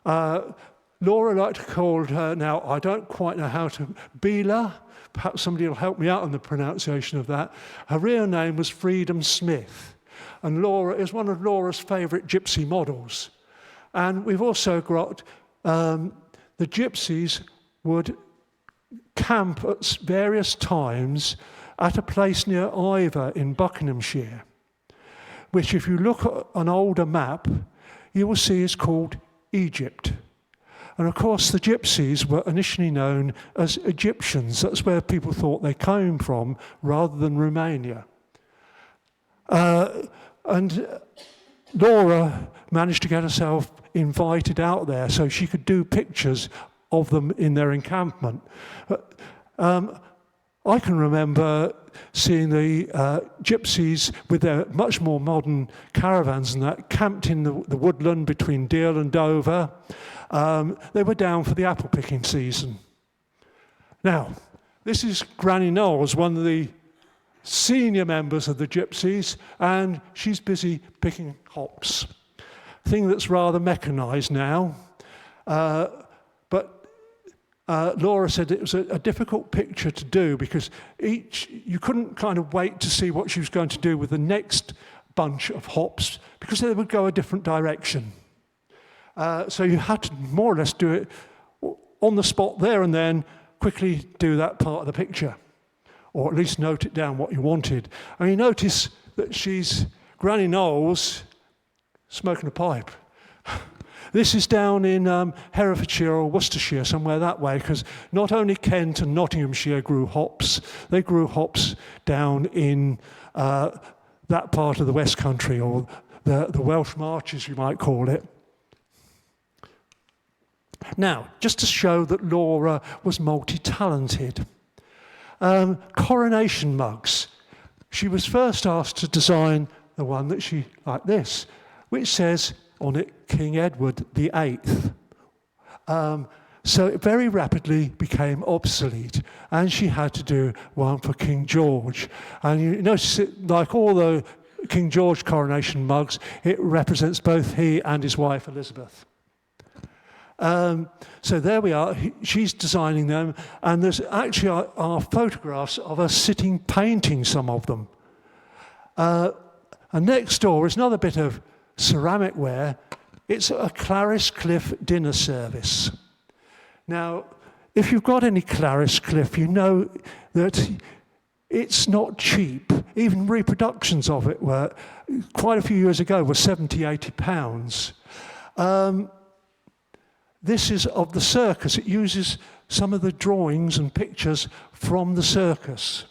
Laura liked to call her, now I don't quite know how to, Bila, perhaps somebody will help me out on the pronunciation of that. Her real name was Freedom Smith, and Laura is one of Laura's favourite gypsy models. And we've also got the gypsies would camp at various times at a place near Iver in Buckinghamshire, which if you look at an older map, you will see is called Egypt. And of course, the gypsies were initially known as Egyptians. That's where people thought they came from, rather than Romania. And Laura managed to get herself invited out there so she could do pictures of them in their encampment. I can remember seeing the gypsies with their much more modern caravans and that, camped in the woodland between Deal and Dover. They were down for the apple picking season. Now, this is Granny Knowles, one of the senior members of the Gypsies, and she's busy picking hops. Thing that's rather mechanised now. But Laura said it was a difficult picture to do because you couldn't kind of wait to see what she was going to do with the next bunch of hops because they would go a different direction. So you had to more or less do it on the spot there and then, quickly do that part of the picture, or at least note it down what you wanted. And you notice that she's Granny Knowles smoking a pipe. This is down in Herefordshire or Worcestershire, somewhere that way, because not only Kent and Nottinghamshire grew hops, they grew hops down in that part of the West Country, or the Welsh Marches, you might call it. Now, just to show that Laura was multi-talented, coronation mugs. She was first asked to design the one that she, like this, which says on it, King Edward VIII. So it very rapidly became obsolete, and she had to do one for King George. And you notice it, like all the King George coronation mugs, it represents both he and his wife Elizabeth. So there we are, she's designing them, and there's actually are photographs of her sitting painting some of them. And next door is another bit of ceramic ware. It's a Clarice Cliff dinner service. Now, if you've got any Clarice Cliff, you know that it's not cheap. Even reproductions of it were, quite a few years ago, were 70, 80 pounds. This is of the circus. It uses some of the drawings and pictures from the circus.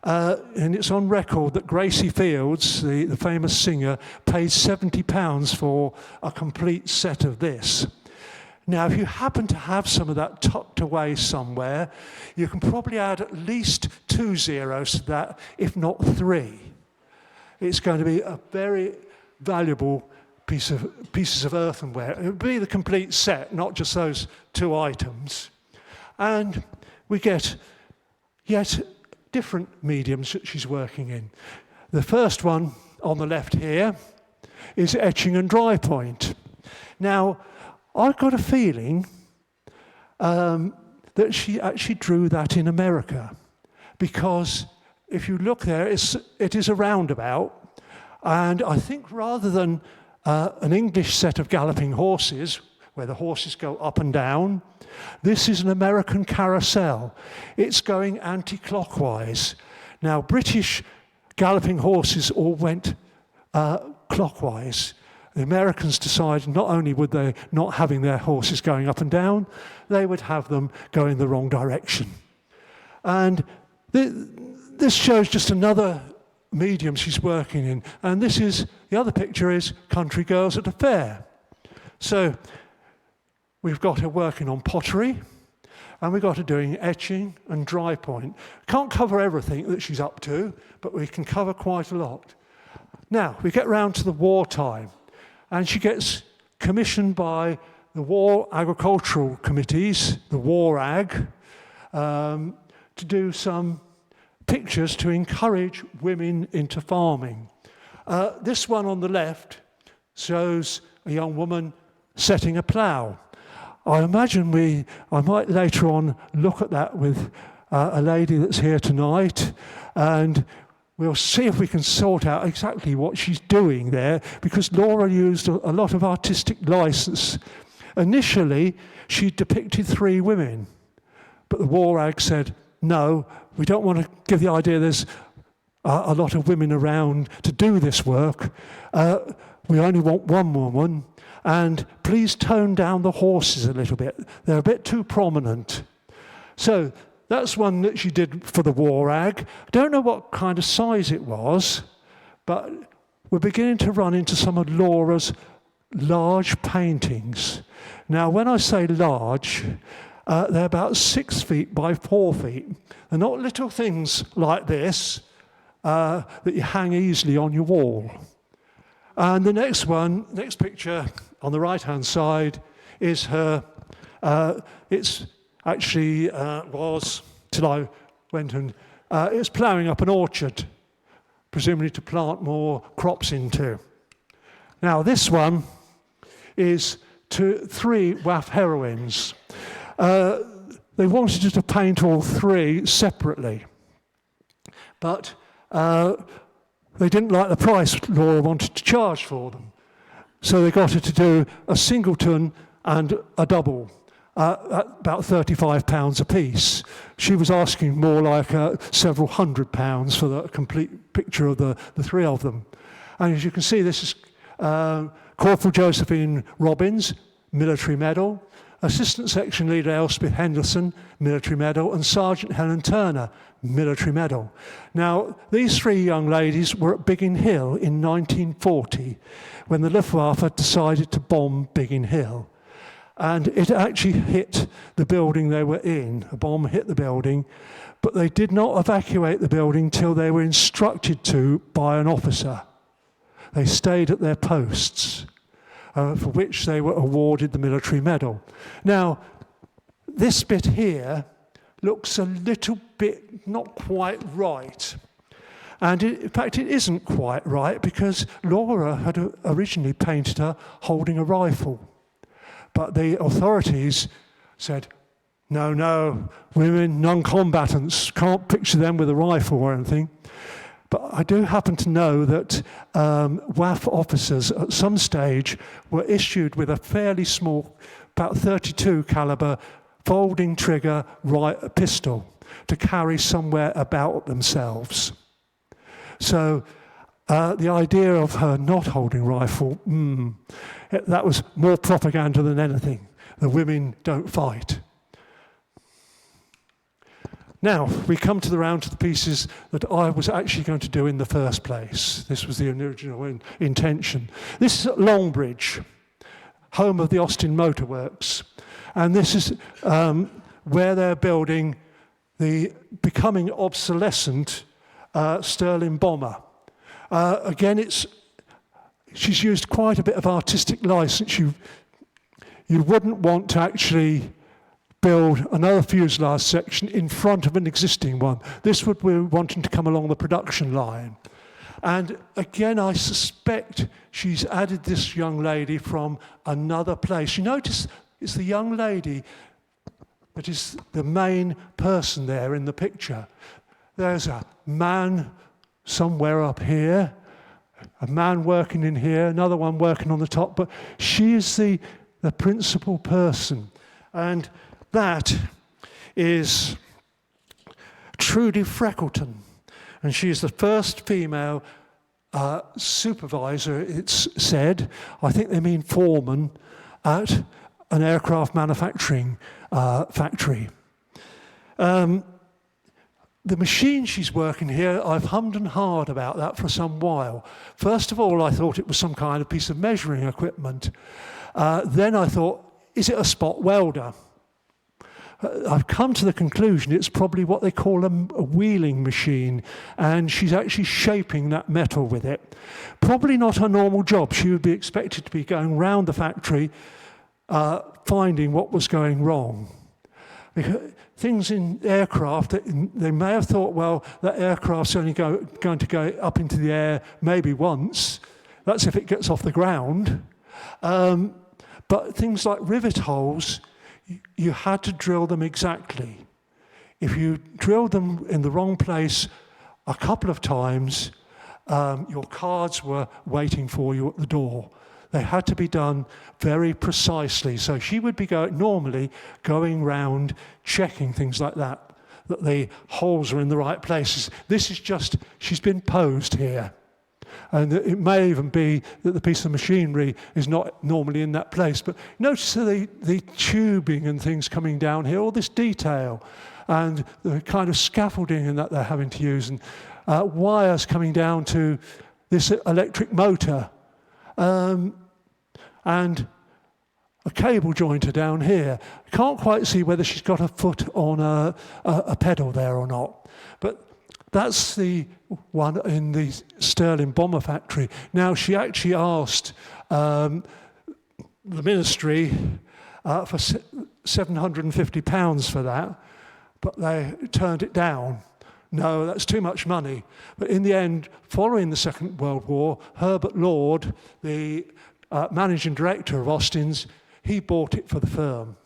And it's on record that Gracie Fields, the famous singer, paid £70 for a complete set of this. Now, if you happen to have some of that tucked away somewhere, you can probably add at least 2 zeros to that, if not 3. It's going to be a very valuable pieces of earthenware. It would be the complete set, not just those 2 items. And we get yet different mediums that she's working in. The first one on the left here is etching and dry point. Now, I've got a feeling that she actually drew that in America, because if you look there, it is a roundabout, and I think rather than an English set of galloping horses, where the horses go up and down, this is an American carousel. It's going anti-clockwise. Now, British galloping horses all went clockwise. The Americans decided not only would they not having their horses going up and down, they would have them going the wrong direction. And this shows just another medium she's working in. And this is, the other picture is country girls at a fair. So we've got her working on pottery, and we've got her doing etching and dry point. Can't cover everything that she's up to, but we can cover quite a lot. Now, we get round to the wartime, and she gets commissioned by the War Agricultural Committees, the War Ag, to do some pictures to encourage women into farming. This one on the left shows a young woman setting a plough. I imagine I might later on look at that with a lady that's here tonight, and we'll see if we can sort out exactly what she's doing there, because Laura used a lot of artistic license. Initially, she depicted 3 women, but the War Ag said, no, we don't want to give the idea there's a lot of women around to do this work. We only want 1 woman, and please tone down the horses a little bit. They're a bit too prominent. So that's one that she did for the War Ag. I don't know what kind of size it was, but we're beginning to run into some of Laura's large paintings. Now, when I say large, they're about 6 feet by 4 feet. They're not little things like this that you hang easily on your wall. And the next picture on the right-hand side is her. It's actually was, till I went and it was ploughing up an orchard, presumably to plant more crops into. Now this one is to 3 WAF heroines. They wanted her to paint all 3 separately, but they didn't like the price Laura wanted to charge for them. So they got her to do a singleton and a double at about £35 a piece. She was asking more like several £100 for the complete picture of the 3 of them. And as you can see, this is Corporal Josephine Robbins, Military Medal, Assistant Section Leader Elspeth Henderson, Military Medal, and Sergeant Helen Turner, Military Medal. Now, these 3 young ladies were at Biggin Hill in 1940 when the Luftwaffe decided to bomb Biggin Hill. And it actually hit the building they were in. A bomb hit the building, but they did not evacuate the building till they were instructed to by an officer. They stayed at their posts, for which they were awarded the Military Medal. Now, this bit here looks a little bit not quite right. And in fact, it isn't quite right because Laura had originally painted her holding a rifle. But the authorities said, no, women, non-combatants, can't picture them with a rifle or anything. But I do happen to know that WAF officers at some stage were issued with a fairly small, about 32 caliber, folding trigger pistol to carry somewhere about themselves. So the idea of her not holding a rifle, that was more propaganda than anything. The women don't fight. Now, we come to the round of the pieces that I was actually going to do in the first place. This was the original intention. This is at Longbridge, home of the Austin Motor Works. And this is where they're building the becoming obsolescent Sterling bomber. Again, she's used quite a bit of artistic license. You wouldn't want to actually build another fuselage section in front of an existing one. This would be wanting to come along the production line. And again, I suspect she's added this young lady from another place. You notice it's the young lady that is the main person there in the picture. There's a man somewhere up here, a man working in here, another one working on the top, but she is the principal person. And that is Trudy Freckleton, and she is the first female supervisor, it's said, I think they mean foreman, at an aircraft manufacturing factory. The machine she's working here, I've hummed and hawed about that for some while. First of all, I thought it was some kind of piece of measuring equipment. Then I thought, is it a spot welder? I've come to the conclusion it's probably what they call a wheeling machine, and she's actually shaping that metal with it. Probably not her normal job. She would be expected to be going round the factory, finding what was going wrong. Because things in aircraft, they may have thought, well, that aircraft's only going to go up into the air maybe once. That's if it gets off the ground. But things like rivet holes, you had to drill them exactly. If you drilled them in the wrong place a couple of times, your cards were waiting for you at the door. They had to be done very precisely. So she would be normally going round checking things like that the holes are in the right places. This is just, she's been posed here. And it may even be that the piece of machinery is not normally in that place. But notice the tubing and things coming down here, all this detail, and the kind of scaffolding and that they're having to use, and wires coming down to this electric motor, and a cable jointer down here. Can't quite see whether she's got her foot on a pedal there or not. But that's the one in the Sterling bomber factory. Now, she actually asked the ministry for £750 for that, but they turned it down. no, that's too much money. But in the end, following the Second World War, Herbert Lord, the managing director of Austin's, he bought it for the firm.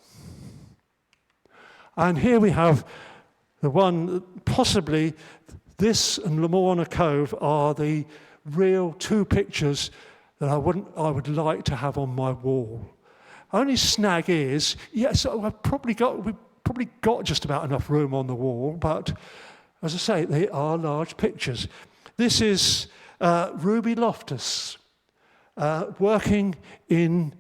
And here we have the one, possibly this and Lamorna Cove are the real two pictures that I would like to have on my wall. Only snag is, yes, we've probably got just about enough room on the wall, but as I say, they are large pictures. This is Ruby Loftus working in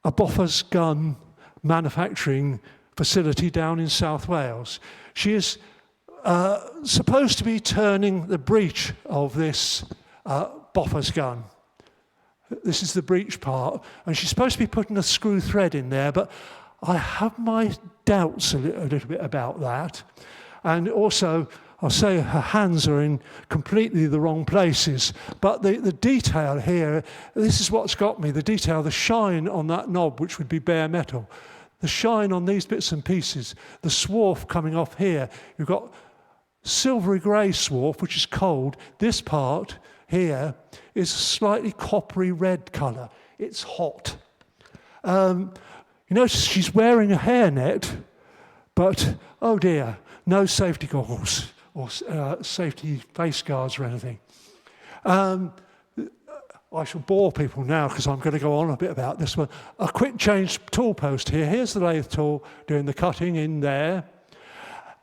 a Bofors gun manufacturing facility down in South Wales. She is supposed to be turning the breech of this Bofors gun. This is the breech part, and she's supposed to be putting a screw thread in there, but I have my doubts a little bit about that. And also, I'll say her hands are in completely the wrong places, but the detail here, this is what's got me, the detail, the shine on that knob, which would be bare metal, the shine on these bits and pieces, the swarf coming off here, you've got silvery grey swarf, which is cold. This part here is a slightly coppery red colour. It's hot. You notice she's wearing a hairnet, but, oh dear, no safety goggles or safety face guards or anything. I shall bore people now because I'm going to go on a bit about this one. A quick change tool post here. Here's the lathe tool doing the cutting in there.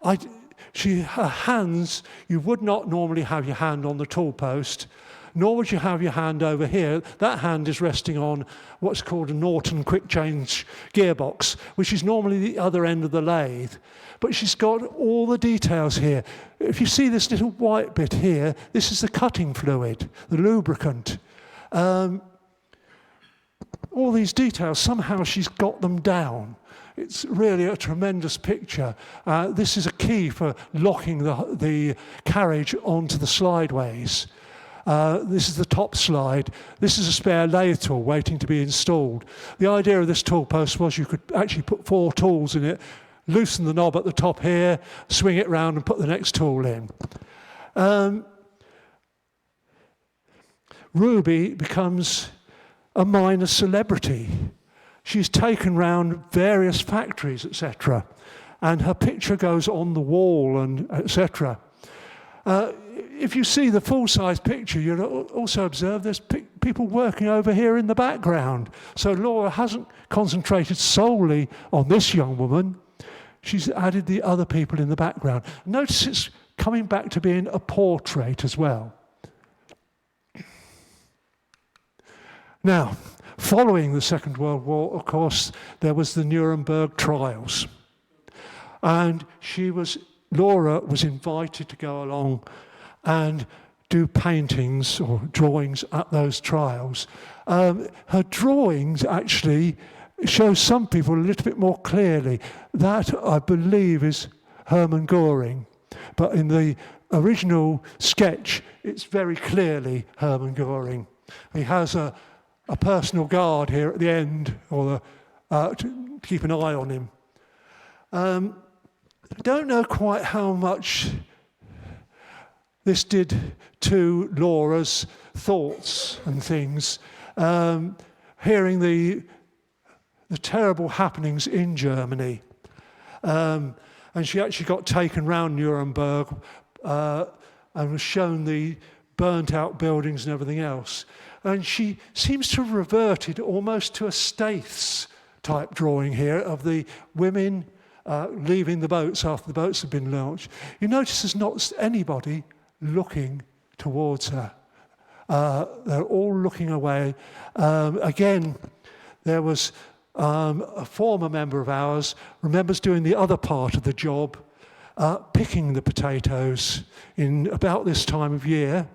Her hands, you would not normally have your hand on the tool post, nor would you have your hand over here. That hand is resting on what's called a Norton quick change gearbox, which is normally the other end of the lathe. But she's got all the details here. If you see this little white bit here, this is the cutting fluid, the lubricant. All these details, somehow she's got them down. It's really a tremendous picture. This is a key for locking the carriage onto the slideways. This is the top slide. This is a spare lathe tool waiting to be installed. The idea of this tool post was you could actually put 4 tools in it, loosen the knob at the top here, swing it round and put the next tool in. Ruby becomes a minor celebrity. She's taken round various factories, etc., and her picture goes on the wall and etc. If you see the full-size picture, you'll also observe there's people working over here in the background. So Laura hasn't concentrated solely on this young woman. She's added the other people in the background. Notice it's coming back to being a portrait as well. Now, following the Second World War, of course, there was the Nuremberg trials. And Laura was invited to go along and do paintings or drawings at those trials. Her drawings actually show some people a little bit more clearly. That, I believe, is Hermann Göring. But in the original sketch, it's very clearly Hermann Göring. He has a personal guard here at the end, or to keep an eye on him. I don't know quite how much this did to Laura's thoughts and things, hearing the terrible happenings in Germany. And she actually got taken round Nuremberg and was shown the burnt-out buildings and everything else. And she seems to have reverted almost to a Staith's type drawing here of the women leaving the boats after the boats have been launched. You notice there's not anybody looking towards her. They're all looking away. Again, there was a former member of ours, remembers doing the other part of the job, picking the potatoes in about this time of year.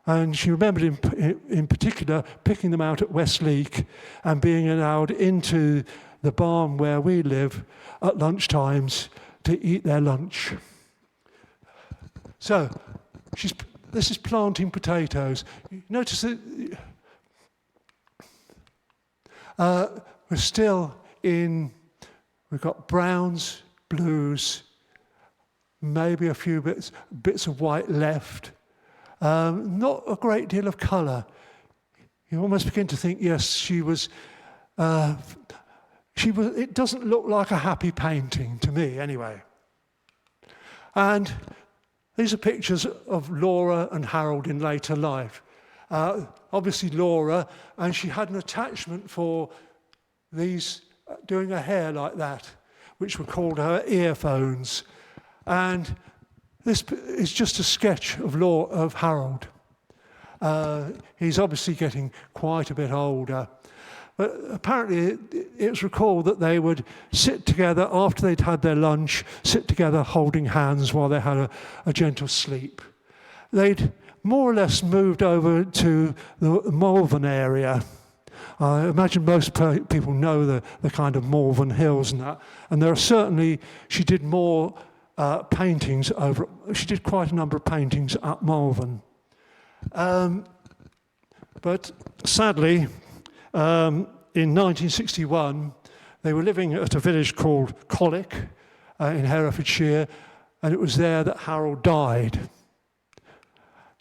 And she remembered in particular picking them out at Westleek and being allowed into the barn where we live at lunchtimes to eat their lunch. So this is planting potatoes. Notice that we're still we've got browns, blues, maybe a few bits of white left. Not a great deal of colour. You almost begin to think, yes, she was. It doesn't look like a happy painting to me, anyway. And these are pictures of Laura and Harold in later life. Obviously Laura, and she had an attachment for these, doing her hair like that, which were called her earphones. And this is just a sketch of Harold. He's obviously getting quite a bit older. But apparently it was recalled that they would sit together after they'd had their lunch, sit together holding hands while they had a gentle sleep. They'd more or less moved over to the Malvern area. I imagine most people know the kind of Malvern Hills and that. And there are certainly, she did more paintings over, she did quite a number of paintings at Malvern. But sadly, in 1961, they were living at a village called Colic in Herefordshire, and it was there that Harold died.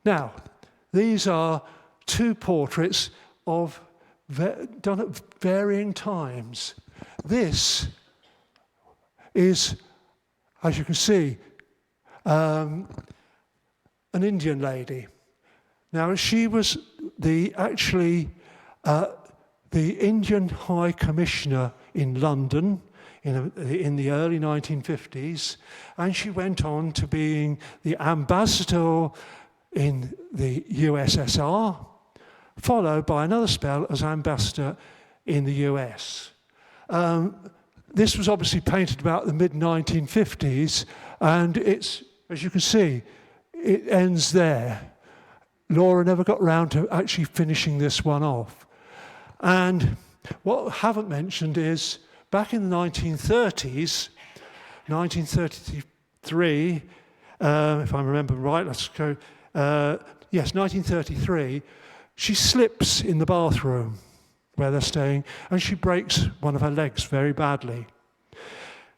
Now, these are two portraits done at varying times. This is, as you can see, an Indian lady. Now, she was the Indian High Commissioner in London in the early 1950s, and she went on to being the ambassador in the USSR, followed by another spell as ambassador in the US. This was obviously painted about the mid-1950s, and it's, as you can see, it ends there. Laura never got round to actually finishing this one off. And what I haven't mentioned is, back in the 1930s, 1933, if I remember right, let's go, yes, 1933, she slips in the bathroom where they're staying, and she breaks one of her legs very badly.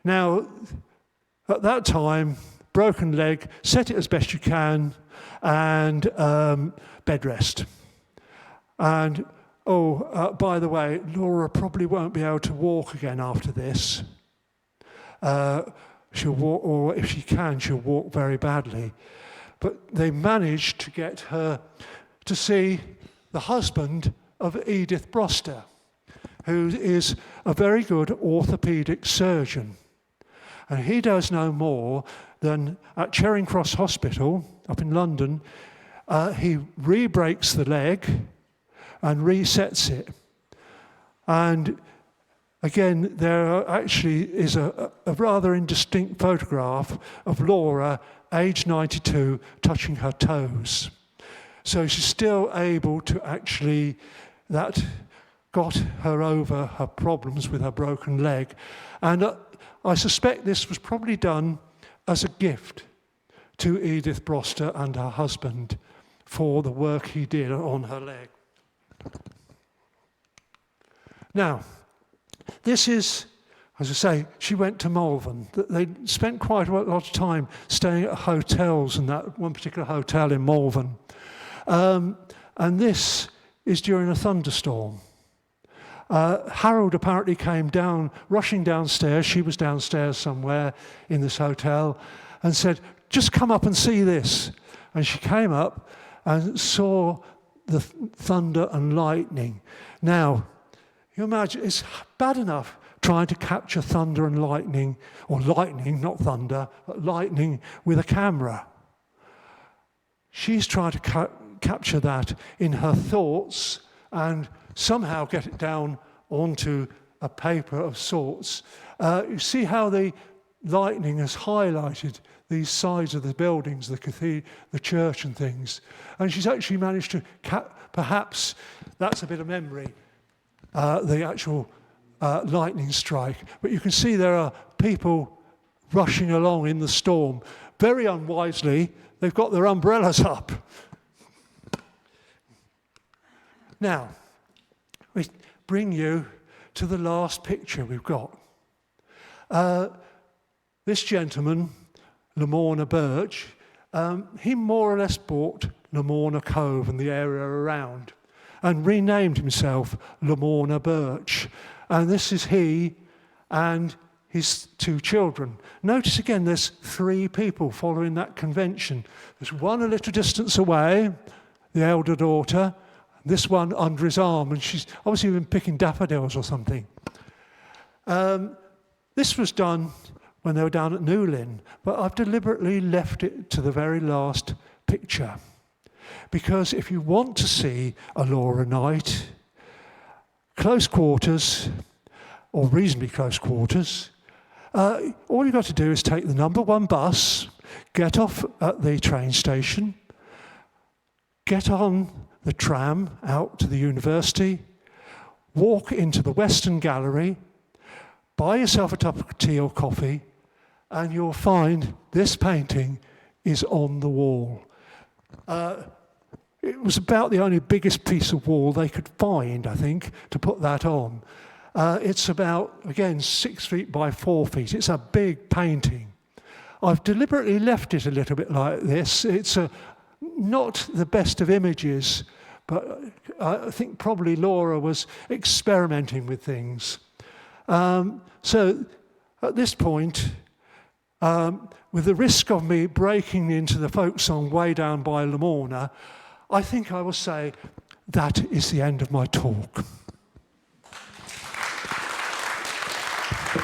Now, at that time, broken leg, set it as best you can, and bed rest. And by the way, Laura probably won't be able to walk again after this. She'll walk, or if she can, she'll walk very badly. But they managed to get her to see the husband of Edith Broster, who is a very good orthopaedic surgeon. And he does no more than at Charing Cross Hospital up in London, he re-breaks the leg and resets it. And again, there actually is a rather indistinct photograph of Laura, age 92, touching her toes. So she's still able to actually, that got her over her problems with her broken leg. And I suspect this was probably done as a gift to Edith Broster and her husband for the work he did on her leg. Now, this is, as I say, she went to Malvern. They spent quite a lot of time staying at hotels, and that one particular hotel in Malvern. And this is during a thunderstorm. Harold apparently came down, rushing downstairs. She was downstairs somewhere in this hotel, and said, "Just come up and see this." And she came up and saw the thunder and lightning. Now, you imagine, it's bad enough trying to capture thunder and lightning, or lightning, not thunder, but lightning with a camera. She's trying to capture that in her thoughts and somehow get it down onto a paper of sorts. You see how the lightning has highlighted these sides of the buildings, the cathedral, the church and things. And she's actually managed to, perhaps that's a bit of memory, the actual lightning strike. But you can see there are people rushing along in the storm. Very unwisely, they've got their umbrellas up. Now, we bring you to the last picture we've got. This gentleman Lamorna Birch, he more or less bought Lamorna Cove and the area around and renamed himself Lamorna Birch. And this is he and his 2 children. Notice again, there's 3 people following that convention. There's one a little distance away, the elder daughter, this one under his arm, and she's obviously been picking daffodils or something. This was done when they were down at Newlyn, but I've deliberately left it to the very last picture. Because if you want to see a Laura Knight, close quarters, or reasonably close quarters, all you've got to do is take the number 1 bus, get off at the train station, get on the tram out to the university, walk into the Western Gallery, buy yourself a cup of tea or coffee, and you'll find this painting is on the wall. It was about the only biggest piece of wall they could find, I think, to put that on. It's about, again, 6 feet by 4 feet. It's a big painting. I've deliberately left it a little bit like this. It's not the best of images, but I think probably Laura was experimenting with things. So at this point, with the risk of me breaking into the folk song Way Down by Lamorna, I think I will say that is the end of my talk.